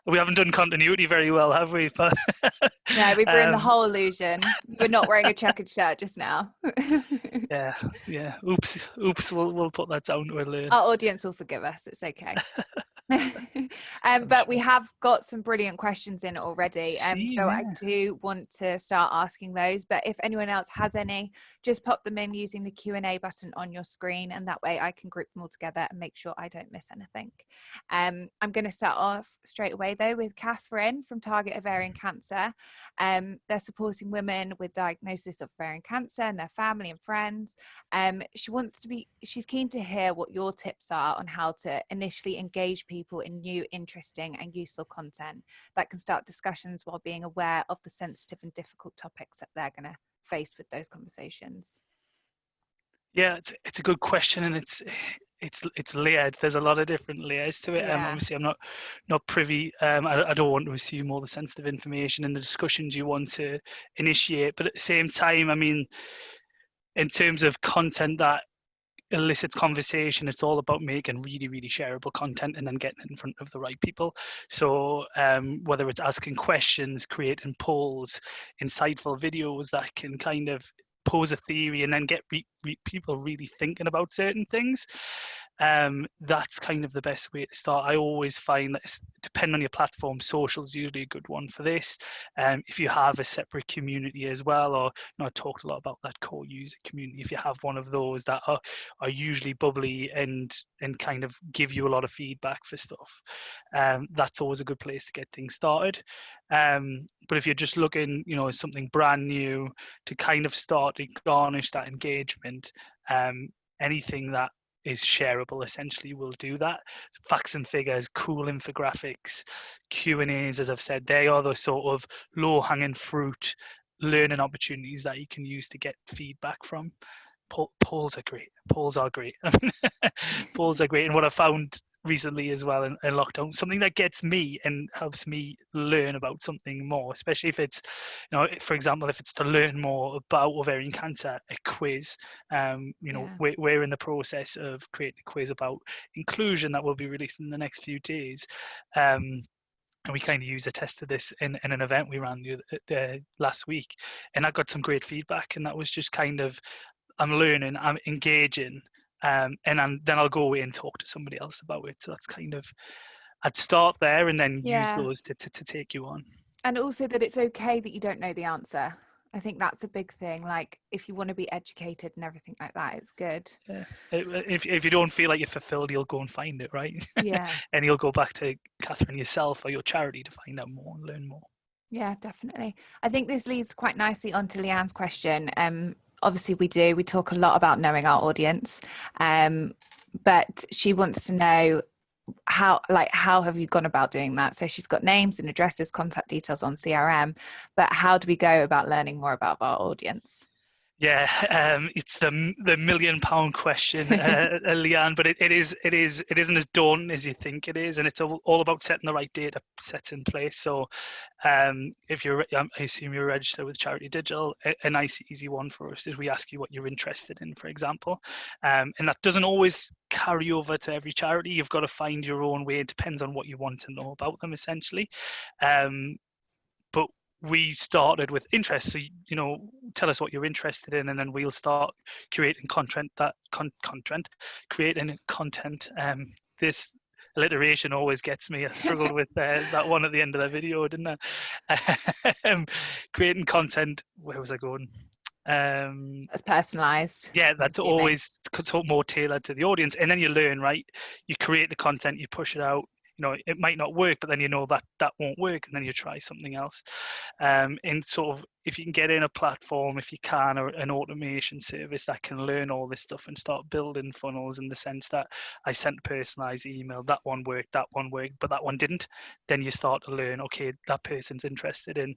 we haven't done continuity very well, have we? But no, we've ruined the whole illusion. You were not wearing a checkered shirt just now. yeah. Oops. We'll put that down to a learn. Our audience will forgive us. It's okay. But we have got some brilliant questions in already, so I do want to start asking those. But if anyone else has any, just pop them in using the Q&A button on your screen, and that way I can group them all together and make sure I don't miss anything. I'm going to start off straight away though with Catherine from Target Ovarian Cancer. They're supporting women with diagnosis of ovarian cancer and their family and friends. She's keen to hear what your tips are on how to initially engage people in new, interesting and useful content that can start discussions while being aware of the sensitive and difficult topics that they're going to face with those conversations. Yeah, it's a good question, and it's layered. There's a lot of different layers to it. Obviously, I'm not privy. I don't want to assume all the sensitive information in the discussions you want to initiate, but at the same time, I mean, in terms of content that elicits conversation, it's all about making really, really shareable content and then getting it in front of the right people. So whether it's asking questions, creating polls, insightful videos that can kind of pose a theory and then get people really thinking about certain things, that's kind of the best way to start. I always find that, depending on your platform, social is usually a good one for this. If you have a separate community as well, or I talked a lot about that core user community, if you have one of those that are usually bubbly and kind of give you a lot of feedback for stuff, that's always a good place to get things started. But if you're just looking, something brand new to kind of start to garnish that engagement, anything that is shareable essentially will do that. Facts and figures, cool infographics, Q&As, as I've said, they are the sort of low-hanging fruit learning opportunities that you can use to get feedback from. Polls are great. Polls are great. Polls are great. And what I found recently as well in lockdown, something that gets me and helps me learn about something more, especially if it's, for example, if it's to learn more about ovarian cancer, a quiz. We're in the process of creating a quiz about inclusion that will be released in the next few days. And we kind of used a test of this in an event we ran last week, and I got some great feedback, and that was just kind of, I'm learning, I'm engaging, and then I'll go away and talk to somebody else about it. So that's kind of, I'd start there and then use those to take you on. And also that it's okay that you don't know the answer. I think that's a big thing. Like, if you want to be educated and everything like that, it's good. Yeah. If you don't feel like you're fulfilled, you'll go and find it, right? Yeah. And you'll go back to Catherine yourself or your charity to find out more and learn more. Yeah, definitely. I think this leads quite nicely onto Leanne's question. Obviously we talk a lot about knowing our audience, but she wants to know how have you gone about doing that? So she's got names and addresses, contact details on CRM, but how do we go about learning more about our audience? Yeah, it's the £1 million question, Leanne. But it isn't as daunting as you think it is, and it's all about setting the right data sets in place. So, if I assume you're registered with Charity Digital, a nice easy one for us is we ask you what you're interested in, for example, and that doesn't always carry over to every charity. You've got to find your own way. It depends on what you want to know about them, essentially. But we started with interest, so tell us what you're interested in, and then we'll start creating content. This alliteration always gets me. I struggled with that one at the end of the video, didn't I? Creating content. Where was I going? That's personalized. Yeah, that's always more tailored to the audience, and then you learn, right? You create the content, you push it out. It might not work, but then that won't work, and then you try something else. And sort of, if you can get in a platform, if you can, or an automation service that can learn all this stuff and start building funnels in the sense that I sent a personalized email, that one worked, but that one didn't. Then you start to learn, okay, that person's interested in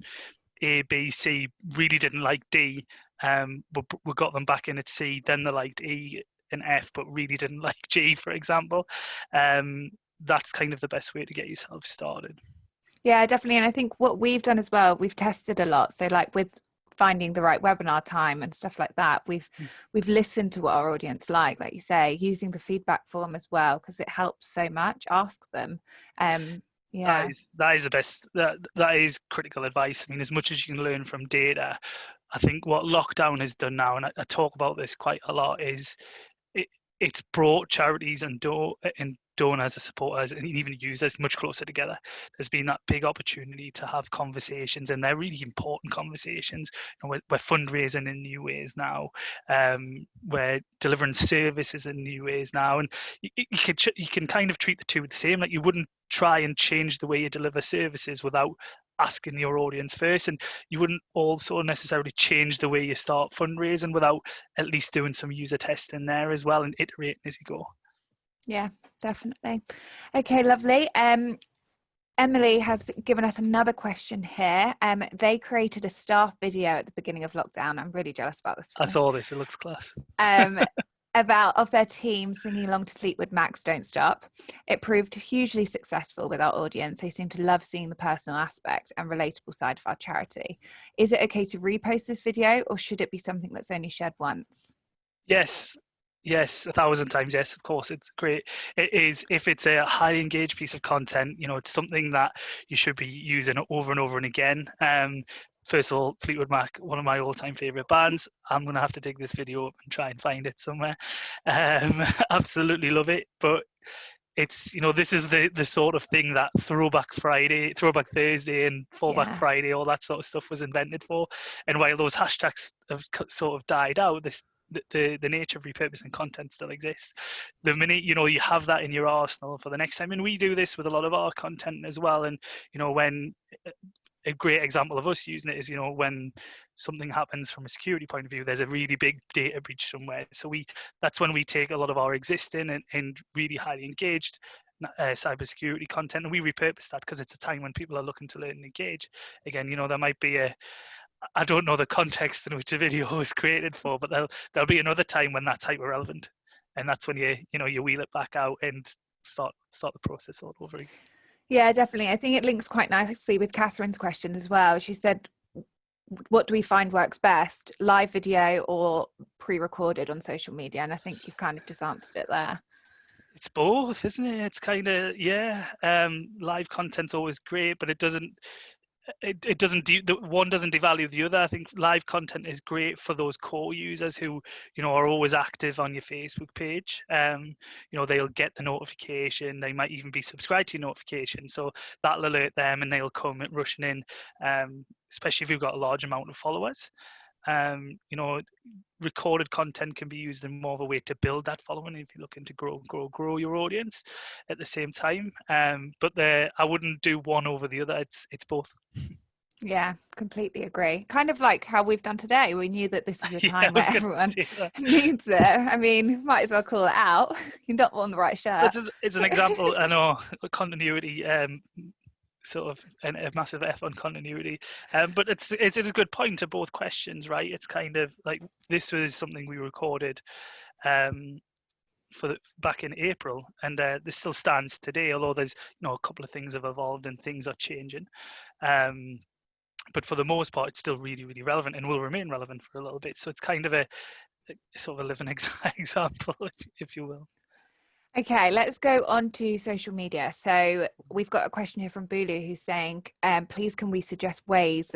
A, B, C, really didn't like D, but we got them back in at C, then they liked E and F, but really didn't like G, for example. That's kind of the best way to get yourself started. Yeah, definitely. And I think what we've done as well, we've tested a lot. So like with finding the right webinar time and stuff like that, we've listened to what our audience like you say, using the feedback form as well, because it helps so much. Ask them. Yeah, that is the best. That is critical advice. I mean, as much as you can learn from data, I think what lockdown has done now, and I talk about this quite a lot, is it's brought charities and donors and supporters and even users much closer together. There's been that big opportunity to have conversations, and they're really important conversations. We're fundraising in new ways now. We're delivering services in new ways now, and you can kind of treat the two the same. Like, you wouldn't try and change the way you deliver services without asking your audience first, and you wouldn't also necessarily change the way you start fundraising without at least doing some user testing there as well and iterating as you go. Yeah, definitely. Okay, lovely. Emily has given us another question here. They created a staff video at the beginning of lockdown. I'm really jealous about this one. I saw this, it looked class. Of their team singing along to Fleetwood Mac's Don't Stop. It proved hugely successful with our audience. They seem to love seeing the personal aspect and relatable side of our charity. Is it okay to repost this video, or should it be something that's only shared once? Yes, 1,000 times yes, of course. It's great. It is, if it's a high engaged piece of content, it's something that you should be using over and over and again. First of all, Fleetwood Mac, one of my all-time favorite bands. I'm going to have to dig this video up and try and find it somewhere. Absolutely love it. But it's, this is the sort of thing that Throwback Thursday and Fallback Friday, all that sort of stuff was invented for. And while those hashtags have sort of died out, the nature of repurposing content still exists. The minute you have that in your arsenal for the next time, and we do this with a lot of our content as well. And when a great example of us using it is, when something happens from a security point of view, there's a really big data breach somewhere. So that's when we take a lot of our existing and really highly engaged cybersecurity content, and we repurpose that because it's a time when people are looking to learn and engage. Again, there might be I don't know the context in which a video was created for, but there'll be another time when that's hyper relevant, and that's when you wheel it back out and start the process all over again. Yeah, definitely. I think it links quite nicely with Catherine's question as well. She said, what do we find works best, live video or pre-recorded on social media? And I think you've kind of just answered it there. It's both, isn't it? It's kind of, live content's always great, but it doesn't one doesn't devalue the other. I think live content is great for those core users who are always active on your Facebook page. They'll get the notification, they might even be subscribed to your notification, so that'll alert them and they'll come rushing in, especially if you've got a large amount of followers. Recorded content can be used in more of a way to build that following if you're looking to grow your audience at the same time. But I wouldn't do one over the other. It's both. Yeah, completely agree. Kind of like how we've done today. We knew that this is a time where everyone needs it. I mean, might as well call it out. You're not on the right shirt. It's an example. I know continuity. Sort of a massive F on continuity, but it's a good point to both questions, right? It's kind of like this was something we recorded back in April, and this still stands today, although there's a couple of things have evolved and things are changing, but for the most part it's still really, really relevant and will remain relevant for a little bit. So it's kind of a sort of a living example, if you will. Okay, let's go on to social media. So we've got a question here from Bulu who's saying, please can we suggest ways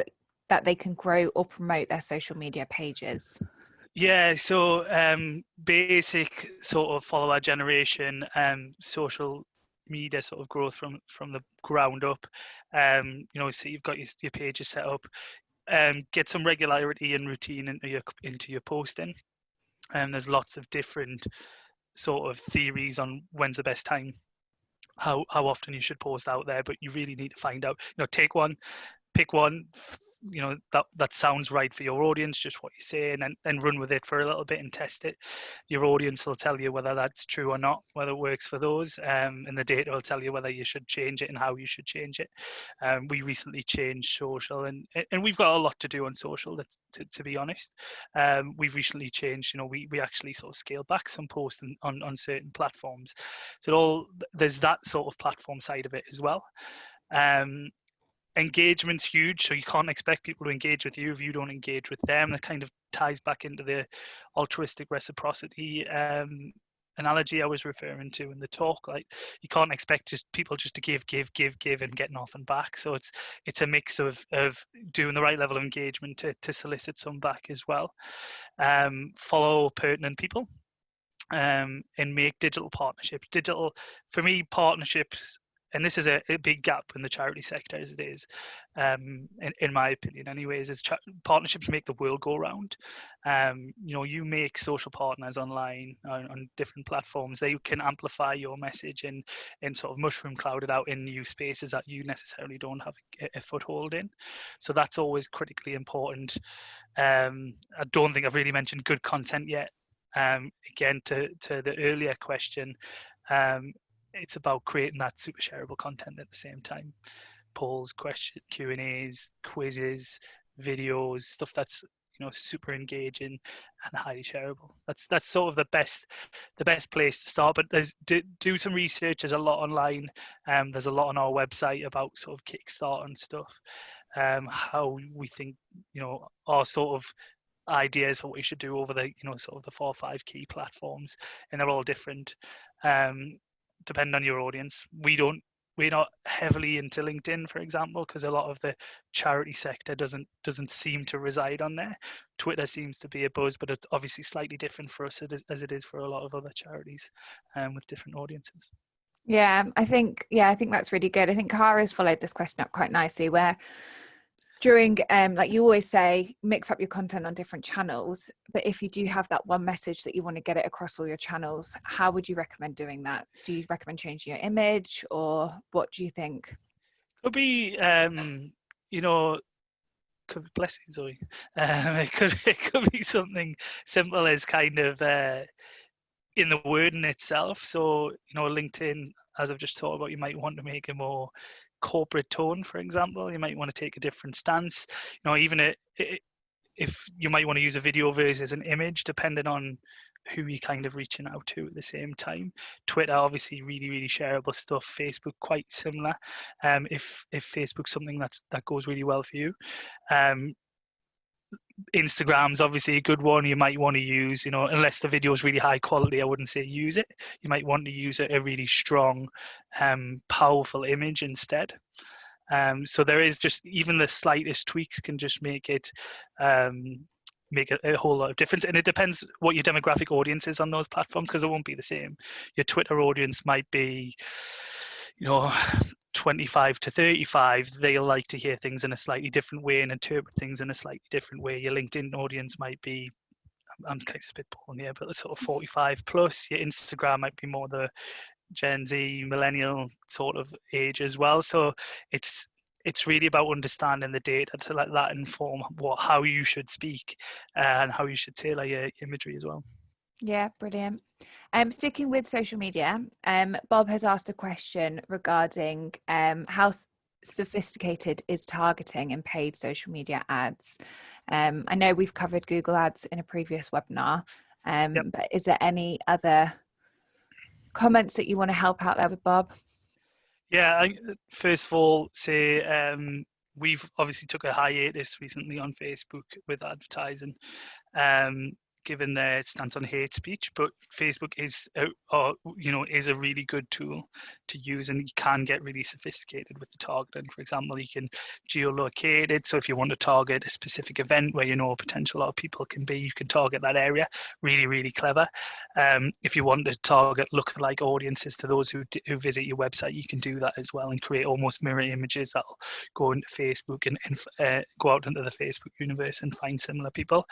that they can grow or promote their social media pages? Yeah, so basic sort of follower generation, social media sort of growth from the ground up. So you've got your pages set up, get some regularity and routine into your posting. And there's lots of different sort of theories on when's the best time, how often you should post out there, but you really need to find out, pick one, that sounds right for your audience, just what you say, and then run with it for a little bit and test it. Your audience will tell you whether that's true or not, whether it works for those, and the data will tell you whether you should change it and how you should change it. We recently changed social, and we've got a lot to do on social, to be honest. We've recently changed, we actually sort of scaled back some posts on certain platforms, so there's that sort of platform side of it as well. Engagement's huge, so you can't expect people to engage with you if you don't engage with them. That kind of ties back into the altruistic reciprocity analogy I was referring to in the talk. Like, you can't expect people just to give and get nothing back. So it's a mix of doing the right level of engagement to solicit some back as well. Follow pertinent people, and make digital partnerships. For me, partnerships, and this is a big gap in the charity sector as it is, in my opinion anyways, is partnerships make the world go round. You make social partners online on different platforms. They can amplify your message and sort of mushroom cloud it out in new spaces that you necessarily don't have a foothold in. So that's always critically important. I don't think I've really mentioned good content yet. Again, to the earlier question, it's about creating that super shareable content at the same time. Polls, question, Q&As, quizzes, videos, stuff that's super engaging and highly shareable. That's sort of the best place to start. But do some research. There's a lot online. There's a lot on our website about sort of Kickstart and stuff. How we think our sort of ideas for what you should do over the sort of the 4 or 5 key platforms, and they're all different. Depending on your audience. We're not heavily into LinkedIn, for example, because a lot of the charity sector doesn't seem to reside on there. Twitter seems to be a buzz, but it's obviously slightly different for us as it is for a lot of other charities, with different audiences. Yeah, I think that's really good. I think Kara's followed this question up quite nicely, where during like you always say, mix up your content on different channels, but if you do have that one message that you want to get it across all your channels, how would you recommend doing that? Do you recommend changing your image, or what do you think? Could be you know, bless you, Zoe. It could be something simple as kind of in the wording itself. So, LinkedIn, as I've just talked about, you might want to make a more corporate tone, for example. You might want to take a different stance. Even if you might want to use a video versus an image, depending on who you're kind of reaching out to at the same time. Twitter, obviously, really, really shareable stuff. Facebook, quite similar. If Facebook's something that goes really well for you. Instagram's obviously a good one you might want to use, unless the video is really high quality. I wouldn't say use it. You might want to use a really strong, powerful image instead. So there is just, even the slightest tweaks can just make it make a whole lot of difference. And it depends what your demographic audience is on those platforms, because it won't be the same. Your Twitter audience might be, 25 to 35. They'll like to hear things in a slightly different way and interpret things in a slightly different way. Your LinkedIn audience might be, I'm kind of spitballing here, but sort of 45 plus. Your Instagram might be more the Gen Z, millennial sort of age as well. So it's really about understanding the data to let that inform how you should speak and how you should tailor your imagery as well. Yeah, brilliant. Sticking with social media, Bob has asked a question regarding how sophisticated is targeting in paid social media ads. I know we've covered Google Ads in a previous webinar, but is there any other comments that you want to help out there with, Bob? Yeah, first of all, say we've obviously took a hiatus recently on Facebook with advertising, given their stance on hate speech. But Facebook is a really good tool to use, and you can get really sophisticated with the targeting. For example, you can geolocate it. So if you want to target a specific event where a potential lot of people can be, you can target that area. Really, really clever. If you want to target lookalike audiences to those who visit your website, you can do that as well and create almost mirror images that'll go into Facebook and go out into the Facebook universe and find similar people.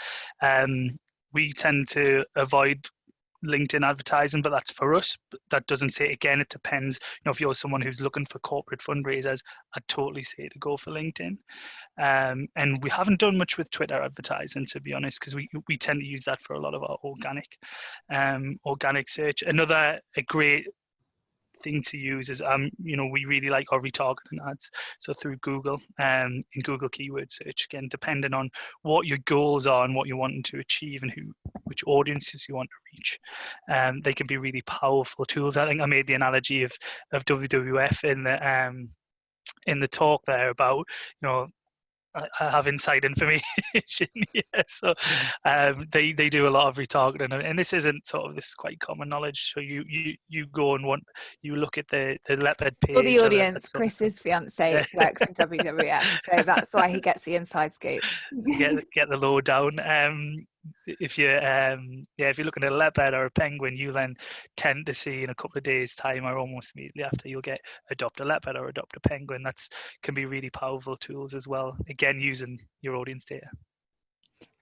We tend to avoid LinkedIn advertising, but that's for us. But that doesn't say, again, it depends. If you're someone who's looking for corporate fundraisers, I'd totally say to go for LinkedIn. And we haven't done much with Twitter advertising, to be honest, because we tend to use that for a lot of our organic search. A great thing to use is we really like our retargeting ads, so through Google in Google keyword search, again depending on what your goals are and what you're wanting to achieve and which audiences you want to reach. They can be really powerful tools. I think I made the analogy of WWF in the talk there about I have inside information. Yeah, so they do a lot of retargeting, and this isn't this is quite common knowledge. So you go and you look at the leopard page. For the audience, Chris's fiance works in WWF, so that's why he gets the inside scoop. get the lowdown. If you're looking at a leopard or a penguin, you then tend to see in a couple of days' time or almost immediately after, you'll get adopt a leopard or adopt a penguin. That's can be really powerful tools as well, again using your audience data.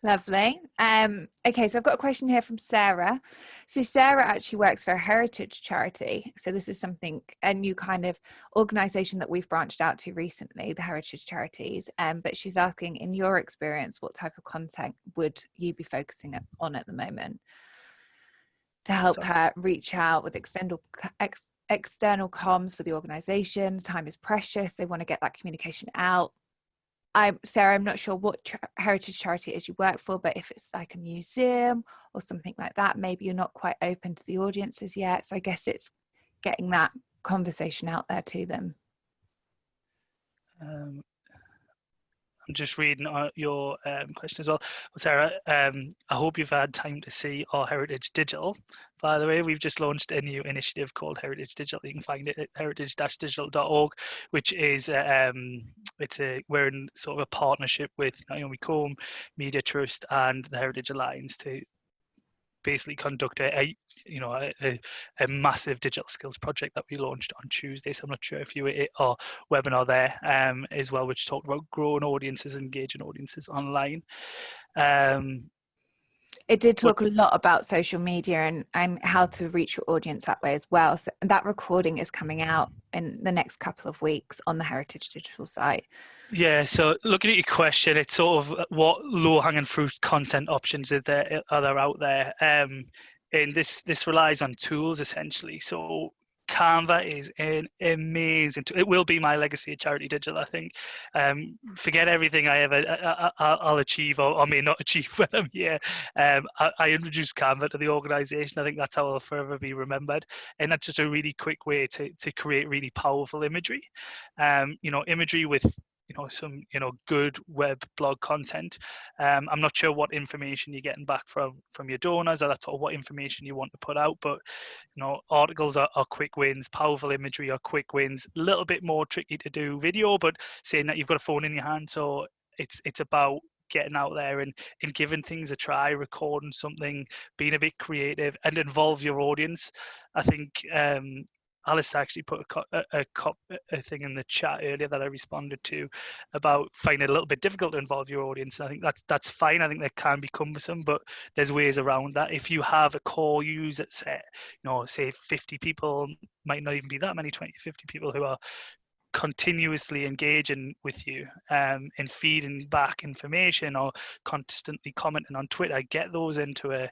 Lovely. Okay, so I've got a question here from Sarah. So Sarah actually works for a heritage charity. So this is a new kind of organization that we've branched out to recently, the heritage charities. But she's asking, in your experience, what type of content would you be focusing on at the moment to help her reach out with external comms for the organization? Time is precious. They want to get that communication out. Sarah, I'm not sure what heritage charity it is you work for, but if it's like a museum or something like that, maybe you're not quite open to the audiences yet. So I guess it's getting that conversation out there to them. I'm just reading your question as well. Sarah, I hope you've had time to see our Heritage Digital. By the way, we've just launched a new initiative called Heritage Digital. You can find it at heritage-digital.org, which is we're in sort of a partnership with Naomi Combe, Media Trust, and the Heritage Alliance to basically conduct a massive digital skills project that we launched on Tuesday. So I'm not sure if you were at our webinar there as well, which talked about growing audiences, engaging audiences online. It did talk a lot about social media and how to reach your audience that way as well. So that recording is coming out in the next couple of weeks on the Heritage Digital site. Yeah, so looking at your question, it's sort of what low-hanging fruit content options are there out there, and this relies on tools essentially. So Canva is an amazing tool. It will be my legacy at Charity Digital, I think. Forget everything I'll achieve or may not achieve when I'm here. I introduced Canva to the organisation. I think that's how I'll forever be remembered. And that's just a really quick way to create really powerful imagery. Imagery with some good web blog content. I'm not sure what information you're getting back from your donors, or that's all what information you want to put out, but articles are quick wins, powerful imagery are quick wins. A little bit more tricky to do video, but saying that you've got a phone in your hand, so it's about getting out there and giving things a try, recording something, being a bit creative, and involve your audience. I think Alice actually put a thing in the chat earlier that I responded to about finding it a little bit difficult to involve your audience. I think that's fine. I think that can be cumbersome, but there's ways around that. If you have a core user set, say 50 people, might not even be that many, 20, 50 people who are continuously engaging with you and feeding back information or constantly commenting on Twitter, get those into a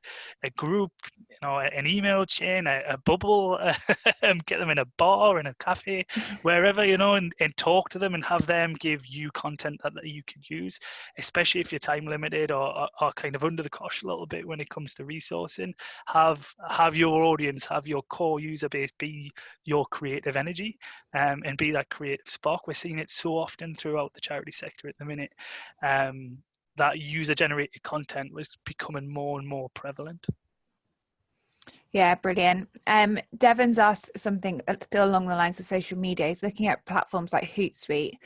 group, an email chain, a bubble, get them in a bar, in a cafe, wherever, and talk to them and have them give you content that you could use, especially if you're time limited or kind of under the cosh a little bit when it comes to resourcing. Have your audience, have your core user base be your creative energy, and be that creative spark. We're seeing it so often throughout the charity sector at the minute. That user-generated content was becoming more and more prevalent. Yeah, brilliant. Devon's asked something still along the lines of social media. He's looking at platforms like Hootsuite,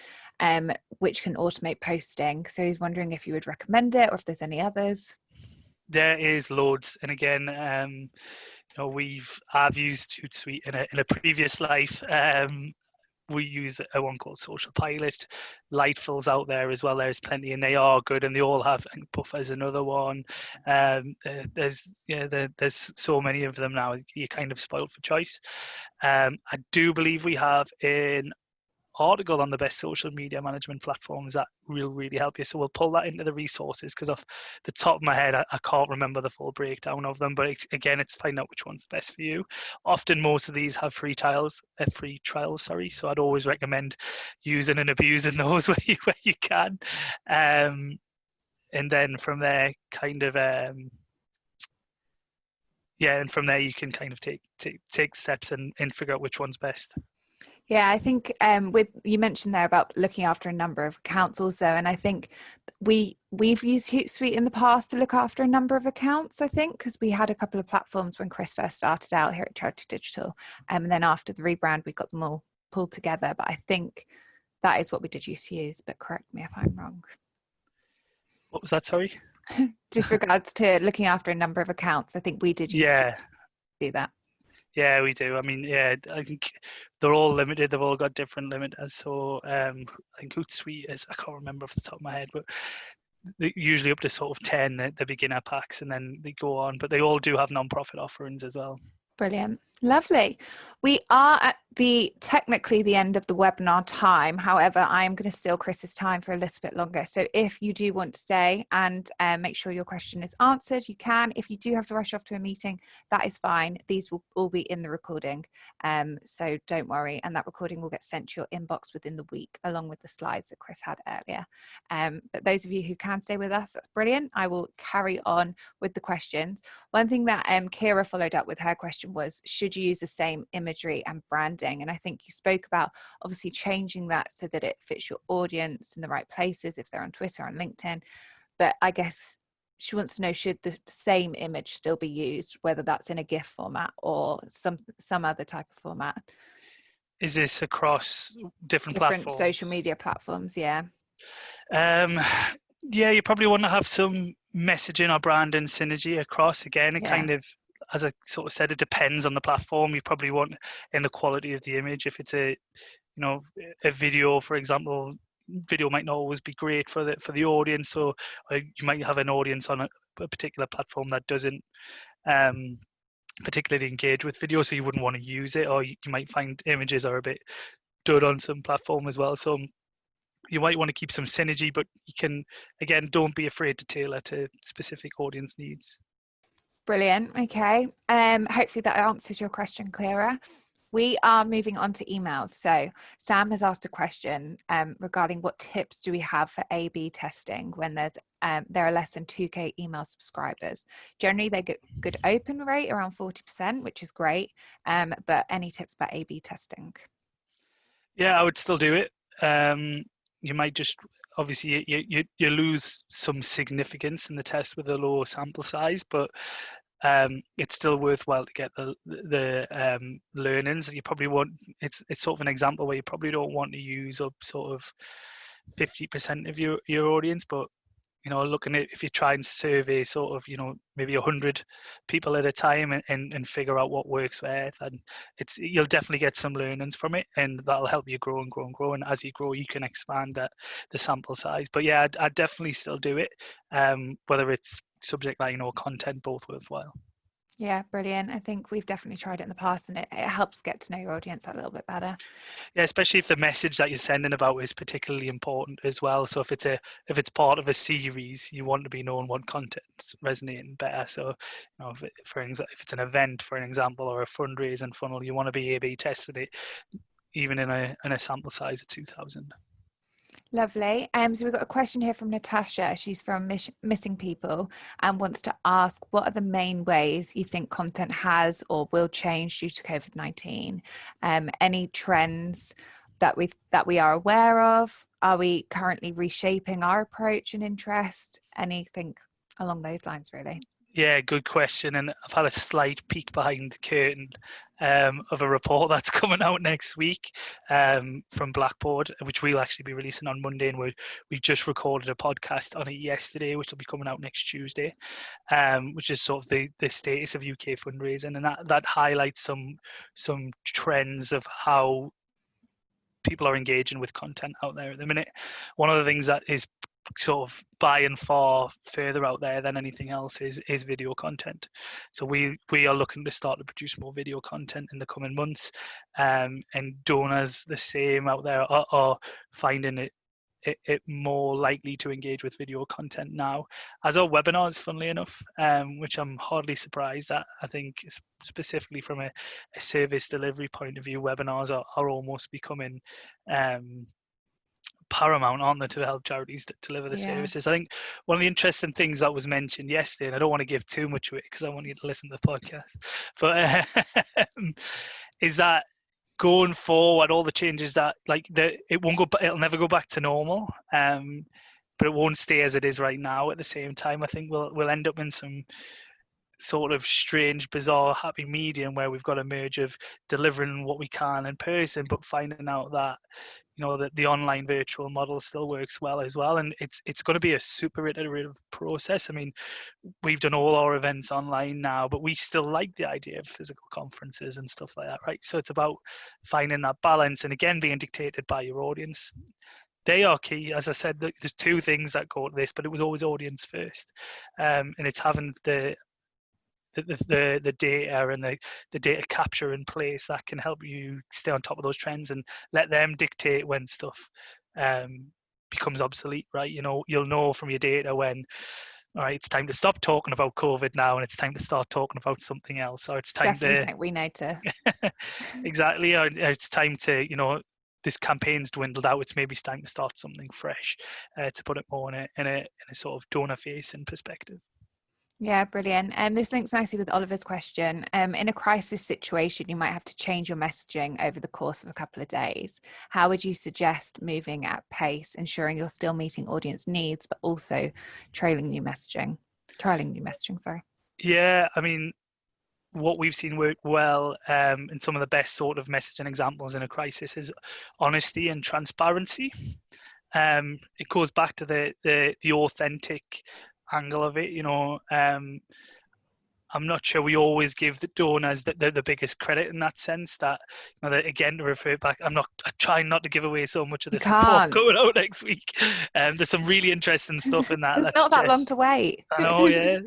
which can automate posting. So he's wondering if you would recommend it or if there's any others. There is loads, and again, I've used Hootsuite in a previous life. We use a one called Social Pilot. Lightful's out there as well. There's plenty, and they are good, and they all have. I think Buffer's another one. There's so many of them now. You're kind of spoiled for choice. I do believe we have an article on the best social media management platforms that will really help you. So we'll pull that into the resources, because off the top of my head, I can't remember the full breakdown of them. But it's find out which one's best for you. Often most of these have free trials. So I'd always recommend using and abusing those where you can. And then from there, kind of and from there you can kind of take steps and figure out which one's best. Yeah, I think you mentioned there about looking after a number of accounts also, and I think we've used Hootsuite in the past to look after a number of accounts, I think, because we had a couple of platforms when Chris first started out here at Charity Digital, and then after the rebrand we got them all pulled together. But I think that is what we did used to use, but correct me if I'm wrong. What was that, sorry? Just regards to looking after a number of accounts, I think we did used to do that. Yeah, we do. I mean, I think they're all limited. They've all got different limiters. So I think Hootsuite is, I can't remember off the top of my head, but they're usually up to sort of 10, the beginner packs, and then they go on. But they all do have non-profit offerings as well. Brilliant. Lovely. We are at technically the end of the webinar time. However, I am going to steal Chris's time for a little bit longer. So if you do want to stay and make sure your question is answered, you can. If you do have to rush off to a meeting, that is fine. These will all be in the recording. So don't worry. And that recording will get sent to your inbox within the week, along with the slides that Chris had earlier. But those of you who can stay with us, that's brilliant. I will carry on with the questions. One thing that Kira followed up with her question was, should you use the same imagery and branding? And I think you spoke about obviously changing that so that it fits your audience in the right places if they're on Twitter and LinkedIn. But I guess she wants to know, should the same image still be used, whether that's in a GIF format or some other type of format? Is this across different platforms? Social media platforms, yeah. Yeah, you probably want to have some messaging or branding synergy across. Again, it kind of, as I sort of said, it depends on the platform. You probably want in the quality of the image. If it's a video, for example, video might not always be great for the audience, or you might have an audience on a particular platform that doesn't particularly engage with video, so you wouldn't want to use it, or you might find images are a bit dud on some platform as well. So you might want to keep some synergy, but you can, again, don't be afraid to tailor to specific audience needs. Brilliant. Okay. Hopefully that answers your question clearer. We are moving on to emails. So Sam has asked a question regarding what tips do we have for A/B testing when there are less than 2K email subscribers. Generally, they get good open rate around 40%, which is great. But any tips about A/B testing? Yeah, I would still do it. You might just, obviously, you lose some significance in the test with a low sample size, but it's still worthwhile to get the learnings. You probably want, it's sort of an example where you probably don't want to use up sort of 50% of your audience, but looking at, if you try and survey sort of, maybe 100 people at a time and figure out what works there, then you'll definitely get some learnings from it, and that'll help you grow and grow and grow. And as you grow, you can expand the sample size. But yeah, I'd definitely still do it, whether it's subject line or content, both worthwhile. Yeah, brilliant. I think we've definitely tried it in the past, and it helps get to know your audience a little bit better. Yeah, especially if the message that you're sending about is particularly important as well. So if it's part of a series, you want to be known what content's resonating better. So, if it's an event, for an example, or a fundraising funnel, you want to be A/B testing it, even in a sample size of 2,000. Lovely. So we've got a question here from Natasha. She's from Missing People and wants to ask, what are the main ways you think content has or will change due to COVID-19? Any trends that we are aware of? Are we currently reshaping our approach and interest? Anything along those lines, really? Yeah, good question. And I've had a slight peek behind the curtain of a report that's coming out next week from Blackboard, which we'll actually be releasing on Monday. And we just recorded a podcast on it yesterday, which will be coming out next Tuesday, which is sort of the status of UK fundraising. And that highlights some trends of how people are engaging with content out there at the minute. One of the things that is sort of by and far further out there than anything else is video content. So we are looking to start to produce more video content in the coming months, and donors the same out there are finding it more likely to engage with video content now, as are webinars, funnily enough, which I'm hardly surprised at. I think specifically from a service delivery point of view, webinars are almost becoming paramount, aren't they, to help charities deliver the services. I think one of the interesting things that was mentioned yesterday, and I don't want to give too much of it because I want you to listen to the podcast, but is that going forward, all the changes that it'll never go back to normal, but it won't stay as it is right now. At the same time, I think we'll end up in some sort of strange, bizarre, happy medium where we've got a merge of delivering what we can in person, but finding out that that the online virtual model still works well as well. And it's going to be a super iterative process. I mean, we've done all our events online now, but we still like the idea of physical conferences and stuff like that, right? So it's about finding that balance, and again, being dictated by your audience. They are key. As I said, there's two things that go to this, but it was always audience first, and it's having the data and the data capture in place that can help you stay on top of those trends and let them dictate when stuff becomes obsolete, right? You'll know from your data when, all right, it's time to stop talking about COVID now and it's time to start talking about something else, or it's time definitely something we notice. Exactly. Or it's time to, this campaign's dwindled out, it's maybe time to start something fresh, to put it more in a sort of donor facing perspective. Yeah, brilliant. And this links nicely with Oliver's question. In a crisis situation, you might have to change your messaging over the course of a couple of days. How would you suggest moving at pace, ensuring you're still meeting audience needs, but also trialing new messaging? Sorry. Yeah, I mean, what we've seen work well, and some of the best sort of messaging examples in a crisis is honesty and transparency. It goes back to the authentic angle of it. I'm not sure we always give the donors the biggest credit in that sense. That, that again, to refer back, I'm trying not to give away so much of this report going out next week. There's some really interesting stuff in that. It's not that long to wait. I know, yeah.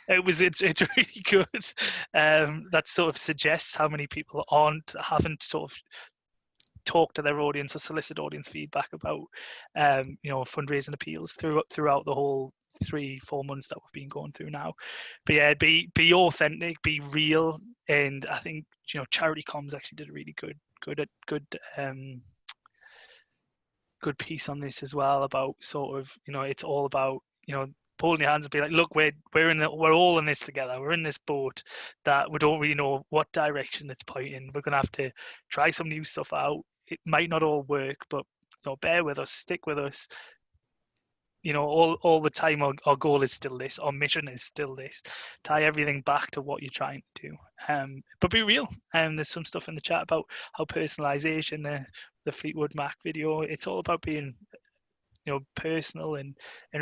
It's really good. That sort of suggests how many people haven't sort of talk to their audience or solicit audience feedback about fundraising appeals throughout the whole 3-4 months that we've been going through now. But yeah, be authentic, be real, and I think Charity Comms actually did a really good piece on this as well, about sort of it's all about holding your hands and be like, look, we're all in this together. We're in this boat that we don't really know what direction it's pointing. We're gonna have to try some new stuff out. It might not all work, but bear with us, stick with us. All the time our goal is still this, our mission is still this. Tie everything back to what you're trying to do. But be real. There's some stuff in the chat about how personalization, the Fleetwood Mac video, it's all about being personal and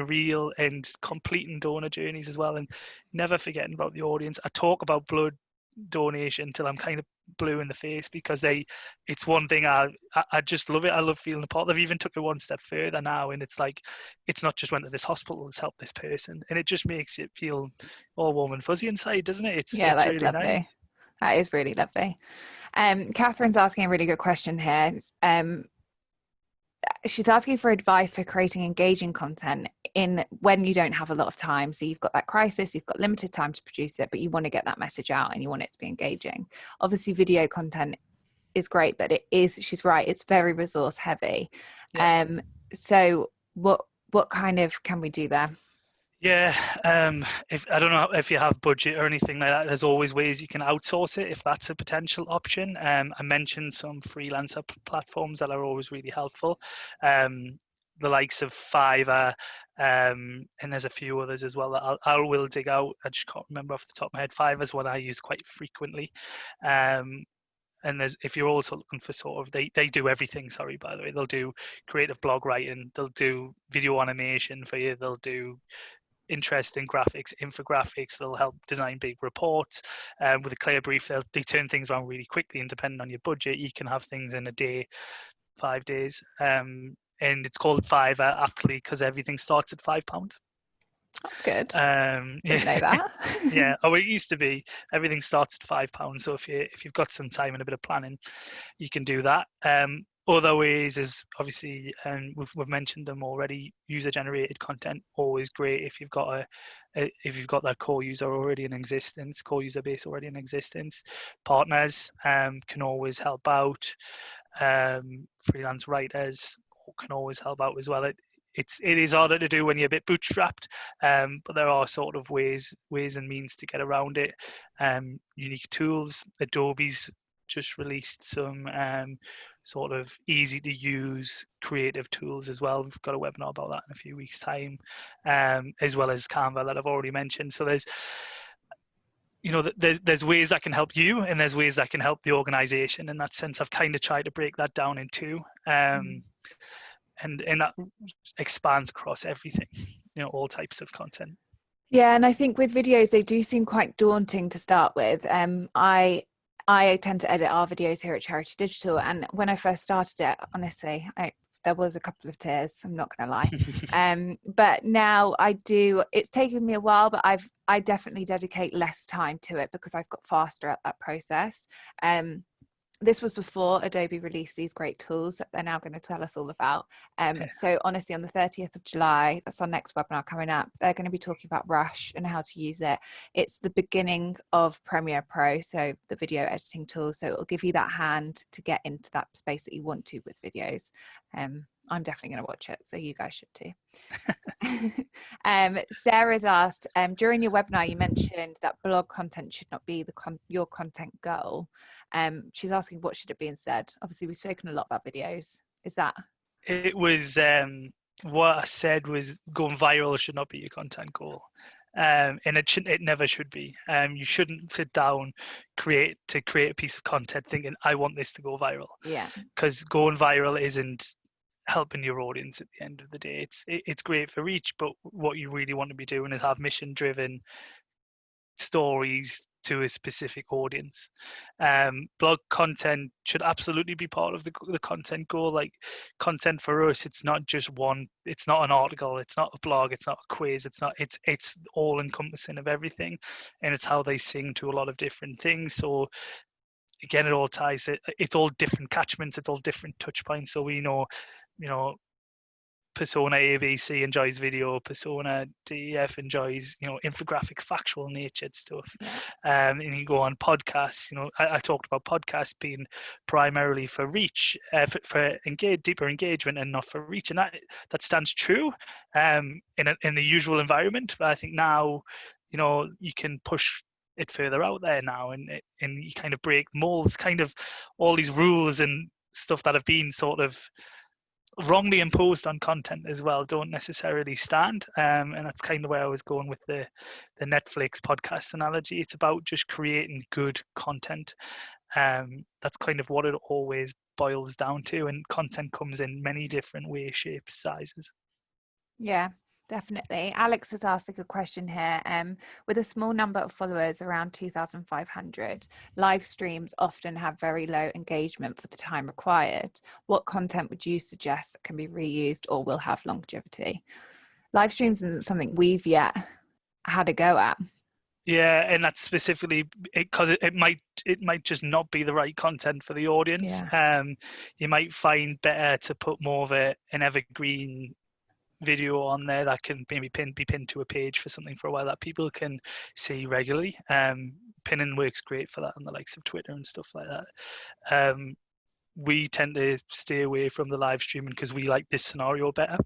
real, and completing donor journeys as well, and never forgetting about the audience. I talk about blood donation until I'm kind of blue in the face, because it's one thing I just love it. I love feeling a part. They've even took it one step further now, and it's like, it's not just went to this hospital, it's helped this person, and it just makes it feel all warm and fuzzy inside, doesn't it? It's that's really lovely. nice. That is really lovely. Catherine's asking a really good question here. She's asking for advice for creating engaging content when you don't have a lot of time. So you've got that crisis, you've got limited time to produce it, but you want to get that message out and you want it to be engaging. Obviously video content is great, but she's right, it's very resource heavy. Yeah. So what kind of can we do there? Yeah, if I don't know if you have budget or anything like that, there's always ways you can outsource it if that's a potential option. I mentioned some freelancer platforms that are always really helpful. The likes of Fiverr, and there's a few others as well that I will dig out. I just can't remember off the top of my head. Fiverr's one I use quite frequently. And if you're also looking for sort of, they do everything, sorry, by the way. They'll do creative blog writing, they'll do video animation for you, they'll do interesting graphics, infographics, they'll help design big reports. With a clear brief, they turn things around really quickly, and depending on your budget, you can have things in a day, 5 days. And it's called Fiverr aptly because everything starts at £5. That's good. Didn't know that. Yeah. Oh, it used to be everything starts at £5. So if you've got some time and a bit of planning, you can do that. Other ways is obviously, and we've mentioned them already. User-generated content, always great if you've got that core user already in existence, core user base already in existence. Partners can always help out. Freelance writers can always help out as well. It is harder to do when you're a bit bootstrapped, but there are sort of ways and means to get around it. Unique tools. Adobe's just released some sort of easy to use creative tools as well. We've got a webinar about that in a few weeks' time, as well as Canva that I've already mentioned. So there's ways that can help you, and there's ways that can help the organization. In that sense, I've kind of tried to break that down in two. And that expands across everything, all types of content. Yeah, and I think with videos, they do seem quite daunting to start with. I tend to edit our videos here at Charity Digital, and when I first started it, honestly, there was a couple of tears, I'm not gonna lie. But now it's taken me a while, but I definitely dedicate less time to it because I've got faster at that process. This was before Adobe released these great tools that they're now going to tell us all about. So honestly, on the 30th of July, that's our next webinar coming up, they're going to be talking about Rush and how to use it. It's the beginning of Premiere Pro, so the video editing tool. So it'll give you that hand to get into that space that you want to with videos. I'm definitely going to watch it, so you guys should too. Sarah's asked, during your webinar, you mentioned that blog content should not be your content goal. She's asking, what should it be instead? Obviously, we've spoken a lot about videos. Is that? It was, what I said was going viral should not be your content goal. And it never should be. You shouldn't sit down, create a piece of content thinking, I want this to go viral. Yeah. Because going viral isn't helping your audience at the end of the day. It's great for reach, but what you really want to be doing is have mission driven stories to a specific audience. Blog content should absolutely be part of the content goal. Like, content for us, it's not just one, it's not an article, it's not a blog, it's not a quiz, it's all encompassing of everything, and it's how they sing to a lot of different things. So again, it all ties it, it's all different catchments, it's all different touch points. So we know, persona ABC enjoys video, persona DEF enjoys, infographics, factual natured stuff. And you go on podcasts, I talked about podcasts being primarily for reach, for deeper engagement and not for reach. And that stands true in the usual environment. But I think now, you can push it further out there now, and you kind of break molds, kind of all these rules and stuff that have been sort of wrongly imposed on content as well don't necessarily stand, and that's kind of where I was going with the Netflix podcast analogy. It's about just creating good content. That's kind of what it always boils down to, and content comes in many different ways, shapes, sizes. Yeah, definitely. Alex has asked a good question here. With a small number of followers, around 2,500, live streams often have very low engagement for the time required. What content would you suggest that can be reused or will have longevity? Live streams isn't something we've yet had a go at. Yeah, and that's specifically because it might just not be the right content for the audience. You might find better to put more of an evergreen video on there that can maybe be pinned to a page for something for a while that people can see regularly. Pinning works great for that on the likes of Twitter and stuff like that. We tend to stay away from the live streaming because we like this scenario better.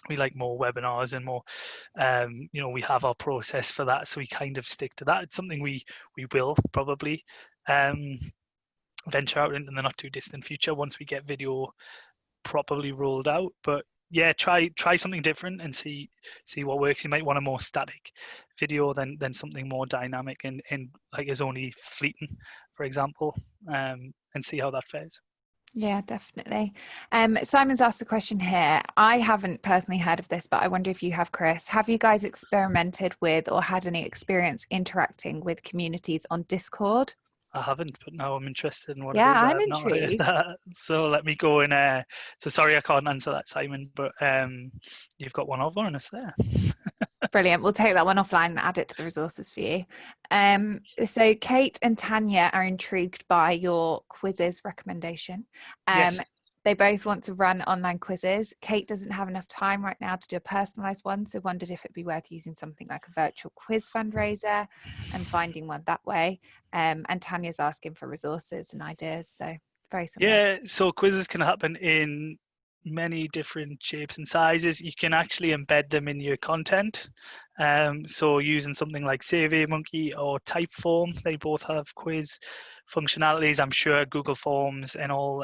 We like more webinars and more, we have our process for that, so we kind of stick to that. It's something we will probably venture out into the not too distant future once we get video properly rolled out. But yeah, try something different and see what works. You might want a more static video than something more dynamic and like is only fleeting, for example, and see how that fares. Yeah, definitely. Simon's asked a question here. I haven't personally heard of this, but I wonder if you have, Chris. Have you guys experimented with or had any experience interacting with communities on Discord? I haven't, but now I'm interested in what yeah, it is. I'm I've not heard intrigued. that. So let me go and so sorry I can't answer that, Simon, but you've got one over on us there. Brilliant. We'll take that one offline and add it to the resources for you. So Kate and Tanya are intrigued by your quizzes recommendation. Yes. They both want to run online quizzes. Kate doesn't have enough time right now to do a personalized one, so wondered if it'd be worth using something like a virtual quiz fundraiser and finding one that way. And Tanya's asking for resources and ideas, so very similar. Yeah, so quizzes can happen in many different shapes and sizes. You can actually embed them in your content. So using something like SurveyMonkey or Typeform, they both have quiz functionalities. I'm sure Google Forms and all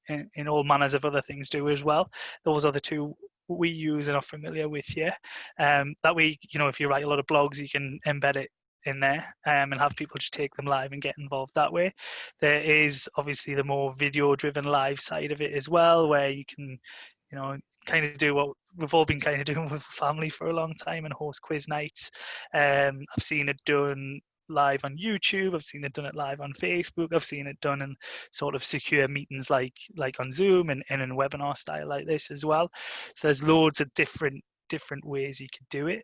in all manners of other things do as well. Those are the two we use and are familiar with here. That way, if you write a lot of blogs, you can embed it in there and have people just take them live and get involved that way. There is obviously the more video driven live side of it as well, where you can kind of do what we've all been kind of doing with family for a long time and host quiz nights. I've seen it done live on YouTube, I've seen it done live on Facebook, I've seen it done in sort of secure meetings like on Zoom and in a webinar style like this as well. So there's loads of different ways you could do it.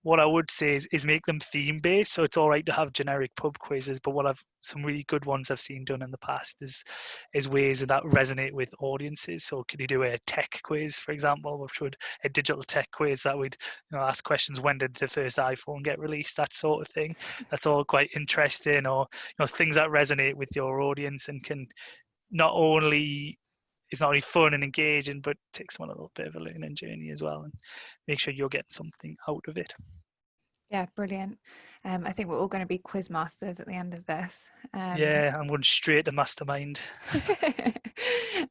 What I would say is make them theme based. So it's all right to have generic pub quizzes, but some really good ones I've seen done in the past is ways that resonate with audiences. So could you do a tech quiz, for example, which would a digital tech quiz that would ask questions, when did the first iPhone get released, that sort of thing. That's all quite interesting, or things that resonate with your audience and can it's not only fun and engaging, but takes them on a little bit of a learning journey as well, and make sure you're getting something out of it. Yeah, brilliant. I think we're all going to be quiz masters at the end of this. Yeah, I'm going straight to mastermind.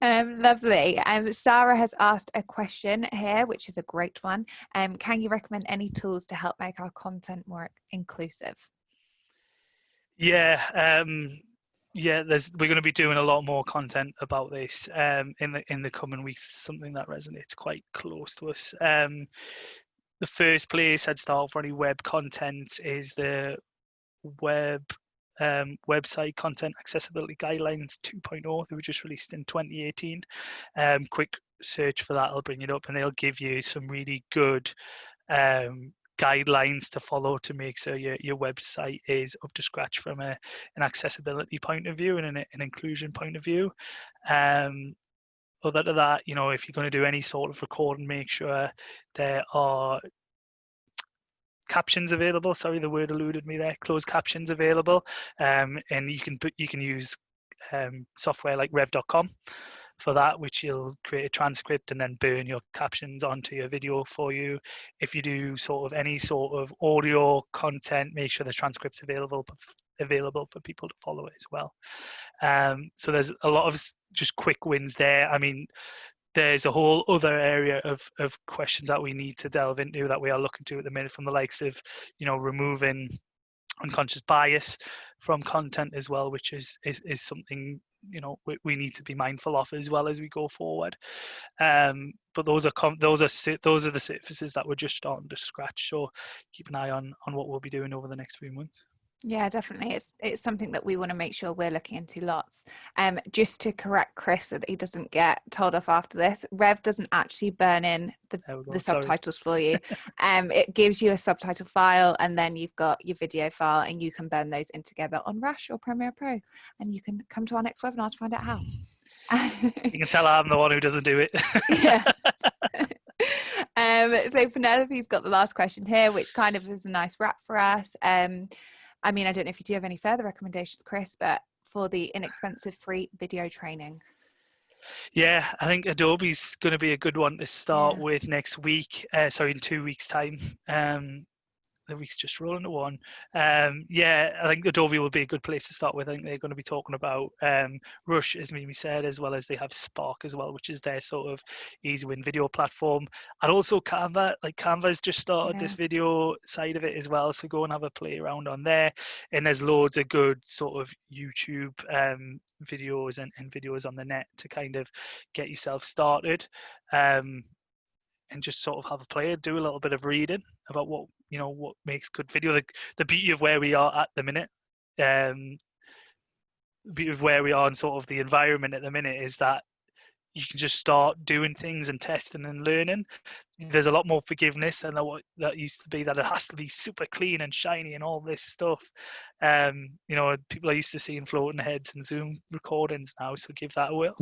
Lovely. Sarah has asked a question here, which is a great one. Can you recommend any tools to help make our content more inclusive? Yeah, we're going to be doing a lot more content about this in the coming weeks. Something that resonates quite close to us. the first place I'd start for any web content is the website content accessibility guidelines 2.0. They were just released in 2018. Quick search for that will bring it up, and they'll give you some really good guidelines to follow to make sure your website is up to scratch from an accessibility point of view and an inclusion point of view. Other than that, you know, if you're going to do any sort of recording, make sure there are captions available. Sorry, the word eluded me there. Closed captions available, and you can use software like rev.com for that, which you'll create a transcript and then burn your captions onto your video for you. If you do sort of any sort of audio content, make sure the transcript's available for people to follow it as well. So there's a lot of just quick wins there. I mean, there's a whole other area of questions that we need to delve into that we are looking to at the minute, from the likes of, you know, removing unconscious bias from content as well, which is something, you know, we need to be mindful of as well as we go forward. But those are the surfaces that we're just starting to scratch. So keep an eye on what we'll be doing over the next few months. Yeah, definitely. It's something that we want to make sure we're looking into lots. Just to correct Chris so that he doesn't get told off after this, Rev doesn't actually burn in the subtitles for you. It gives you a subtitle file, and then you've got your video file, and you can burn those in together on Rush or Premiere Pro. And you can come to our next webinar to find out how. You can tell I'm the one who doesn't do it. Yeah. So Penelope's got the last question here, which kind of is a nice wrap for us. I mean, I don't know if you do have any further recommendations, Chris, but for the inexpensive free video training. Yeah, I think Adobe's going to be a good one to start with next week. In 2 weeks' time. The week's just rolling to one. Yeah, I think Adobe will be a good place to start with. I think they're going to be talking about Rush, as Mimi said, as well as they have Spark as well, which is their sort of easy win video platform. And also Canva. Like, Canva's just started this video side of it as well, so go and have a play around on there. And there's loads of good sort of YouTube videos and videos on the net to kind of get yourself started. And just sort of have a play, do a little bit of reading about what makes good video. The beauty of where we are at the minute, the beauty of where we are in sort of the environment at the minute is that you can just start doing things and testing and learning. There's a lot more forgiveness than what that used to be, that it has to be super clean and shiny and all this stuff. People are used to seeing floating heads and Zoom recordings now, so give that a whirl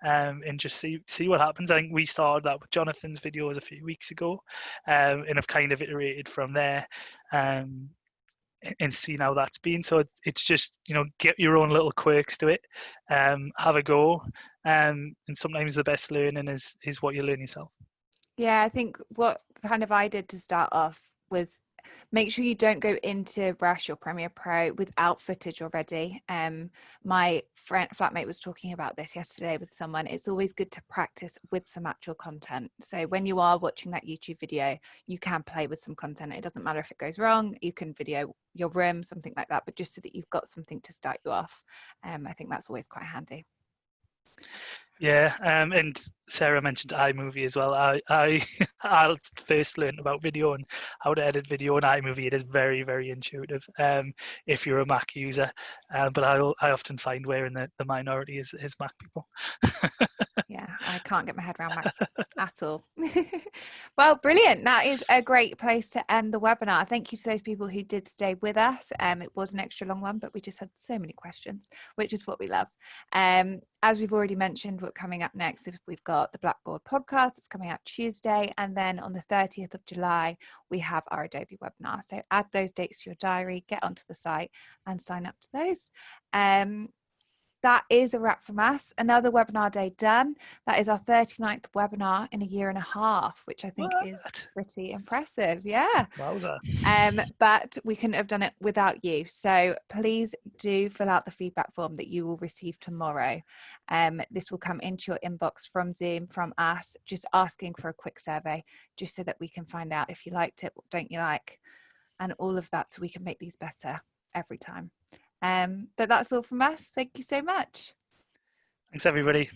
and just see what happens. I think we started that with Jonathan's videos a few weeks ago, and have kind of iterated from there. And see how that's been. So it's just, get your own little quirks to it, have a go, and sometimes the best learning is what you learn yourself. Yeah, I think what kind of I did to start off was make sure you don't go into Rush or Premiere Pro without footage already. My flatmate was talking about this yesterday with someone. It's always good to practice with some actual content. So when you are watching that YouTube video, you can play with some content. It doesn't matter if it goes wrong. You can video your room, something like that, but just so that you've got something to start you off. I think that's always quite handy. Yeah, and Sarah mentioned iMovie as well. I first learned about video and how to edit video in iMovie. It is very, very intuitive if you're a Mac user, but I often find we're in the minority is Mac people. Yeah, I can't get my head around Mac at all. Well, brilliant. That is a great place to end the webinar. Thank you to those people who did stay with us. It was an extra long one, but we just had so many questions, which is what we love. As we've already mentioned, what coming up next is we've got the Blackboard podcast. It's coming out Tuesday. And then on the 30th of July, we have our Adobe webinar. So add those dates to your diary, get onto the site and sign up to those. That is a wrap from us. Another webinar day done. That is our 39th webinar in a year and a half, which I think is pretty impressive. Yeah. Wowza. But we couldn't have done it without you. So please do fill out the feedback form that you will receive tomorrow. This will come into your inbox from Zoom, from us, just asking for a quick survey, just so that we can find out if you liked it, what don't you like, and all of that, so we can make these better every time. But that's all from us. Thank you so much. Thanks, everybody.